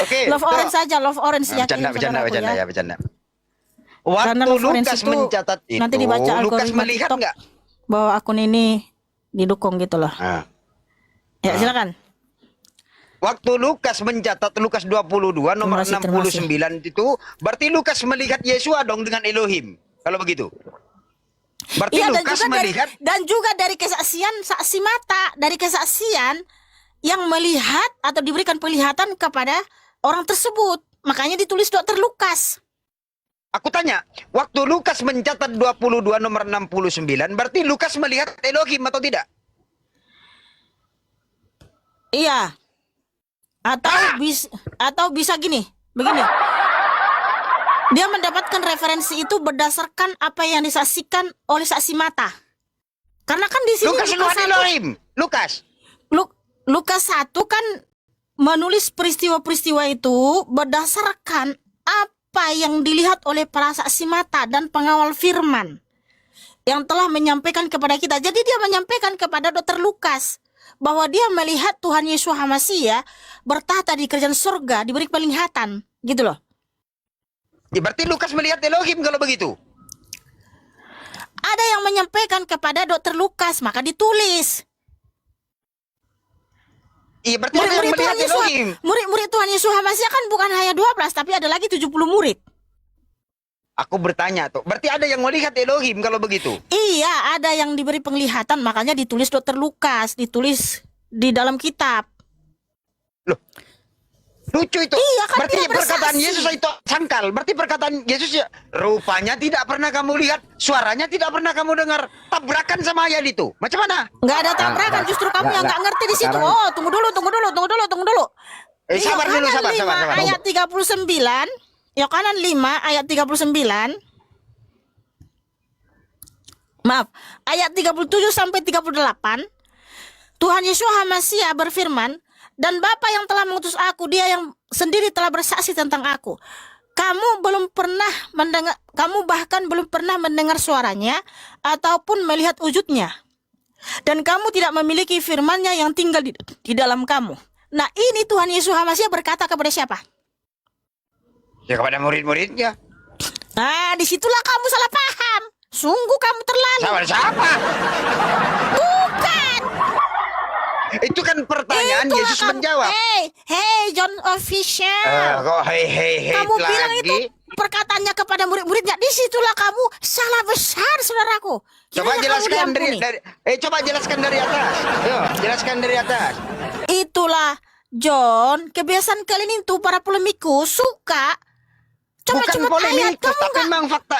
Oke. Love tuh. orange saja, love orange ya. Bercanda, kirim bercanda, saudaraku bercanda ya. ya, bercanda. Karena Waktu love orange Lukas itu mencatat itu, nanti dibaca Lukas algoritma melihat TikTok nggak? bahwa akun ini didukung gitu loh. Ah. Ya, silakan. Waktu Lukas mencatat Lukas 22 nomor Terima kasih. 69 itu berarti Lukas melihat Yesua dong dengan Elohim. Kalau begitu. Berarti Iya, dan Lukas juga melihat dari kesaksian saksi mata, dari kesaksian yang melihat atau diberikan penglihatan kepada orang tersebut. Makanya ditulis Dr. Lukas. Aku tanya, waktu Lukas mencatat 22 nomor 69 berarti Lukas melihat Elohim atau tidak? Iya. Atau bisa begini. Dia mendapatkan referensi itu berdasarkan apa yang disaksikan oleh saksi mata. Karena kan di sini Lukas melihat Elohim. Lukas 1 kan menulis peristiwa-peristiwa itu berdasarkan apa yang dilihat oleh para saksi mata dan pengawal firman yang telah menyampaikan kepada kita. Jadi dia menyampaikan kepada Dr. Lukas bahwa dia melihat Tuhan Yeshua HaMashiach bertahta di kerajaan surga, diberi penglihatan, gitu loh. Ya, berarti Lukas melihat Elohim kalau begitu. Ada yang menyampaikan kepada Dr. Lukas, maka ditulis. Iya, berarti ada yang melihat Elohim. Murid-murid Tuhan Yeshua HaMashiach kan bukan hanya 12, tapi ada lagi 70 murid. Aku bertanya tuh, berarti ada yang melihat Elohim kalau begitu. Iya, ada yang diberi penglihatan, makanya ditulis Dr. Lukas, ditulis di dalam kitab. Loh, lucu itu. Iya, kan berarti dia perkataan bersaksi. Yesus itu sangkal. Berarti perkataan Yesus ya, rupanya tidak pernah kamu lihat, suaranya tidak pernah kamu dengar. Tabrakan sama ayat itu. Macam mana? Nggak ada tabrakan, justru kamu yang nggak ngerti di situ. Oh, tunggu dulu. Sabar dulu, Yohanan sabar. 5 ayat 39. Yohanan 5 ayat 39. Maaf, ayat 37 sampai 38. Tuhan Yeshua HaMashiach berfirman, dan Bapa yang telah mengutus aku, dia yang sendiri telah bersaksi tentang aku. Kamu bahkan belum pernah mendengar suaranya ataupun melihat wujudnya. Dan kamu tidak memiliki firman-Nya yang tinggal di dalam kamu. Nah, ini Tuhan Yesus HaMashiach berkata kepada siapa? Ya kepada murid-muridnya. Nah, disitulah kamu salah paham. Sungguh kamu terlalu. Sama siapa? Bukan. Itu kan pertanyaan Itulah Yesus kamu. menjawab. Hey, John Official. Kok hei Kamu bilang lagi? itu perkataannya kepada murid-muridnya. Disitulah kamu salah besar, saudaraku. Coba Kiranya jelaskan kamu diampuni. coba jelaskan dari atas. Yo, jelaskan dari atas. Itulah John, kebiasaan kalian itu para polemikus suka Bukan comot-comot ayat. polemikus, Kamu tapi nggak, memang fakta.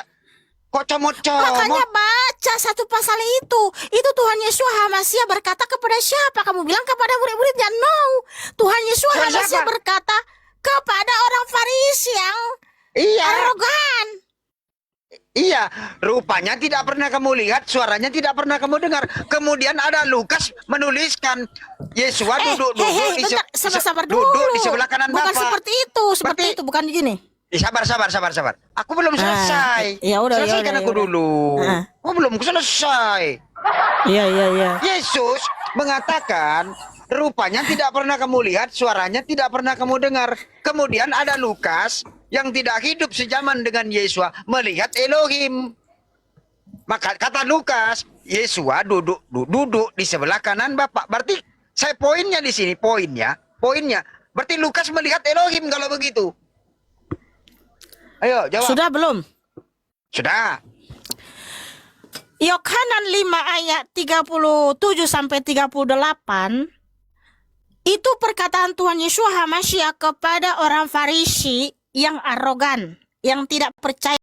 Kok makanya comot-comot? baca satu pasal itu. Itu Tuhan Yesus HaMashiach berkata kepada siapa? Kamu bilang kepada murid-muridnya? No, Tuhan Yesus Kepada HaMashiach siapa? berkata kepada orang Farisi yang Iya, arogan. iya. Rupanya tidak pernah kamu lihat, suaranya tidak pernah kamu dengar. Kemudian ada Lukas menuliskan Yesua duduk Bentar, sabar dulu. duduk di sebelah kanan Bukan Bapa. seperti itu, Berarti- bukan gini. Sabar. Aku belum selesai. ya udah, Selesaikan ya aku udah. dulu. Ah. Oh, belum selesai. Iya. Yesus mengatakan, rupanya tidak pernah kamu lihat, suaranya tidak pernah kamu dengar. Kemudian ada Lukas yang tidak hidup sejaman dengan Yesua melihat Elohim. Maka kata Lukas, Yesua duduk di sebelah kanan Bapa. Berarti saya poinnya di sini, poinnya. Berarti Lukas melihat Elohim kalau begitu. Ayo jawab. Sudah belum? Sudah. Yohanan 5 ayat 37 sampai 38 itu perkataan Tuhan Yesus HaMashiach kepada orang Farisi yang arogan, yang tidak percaya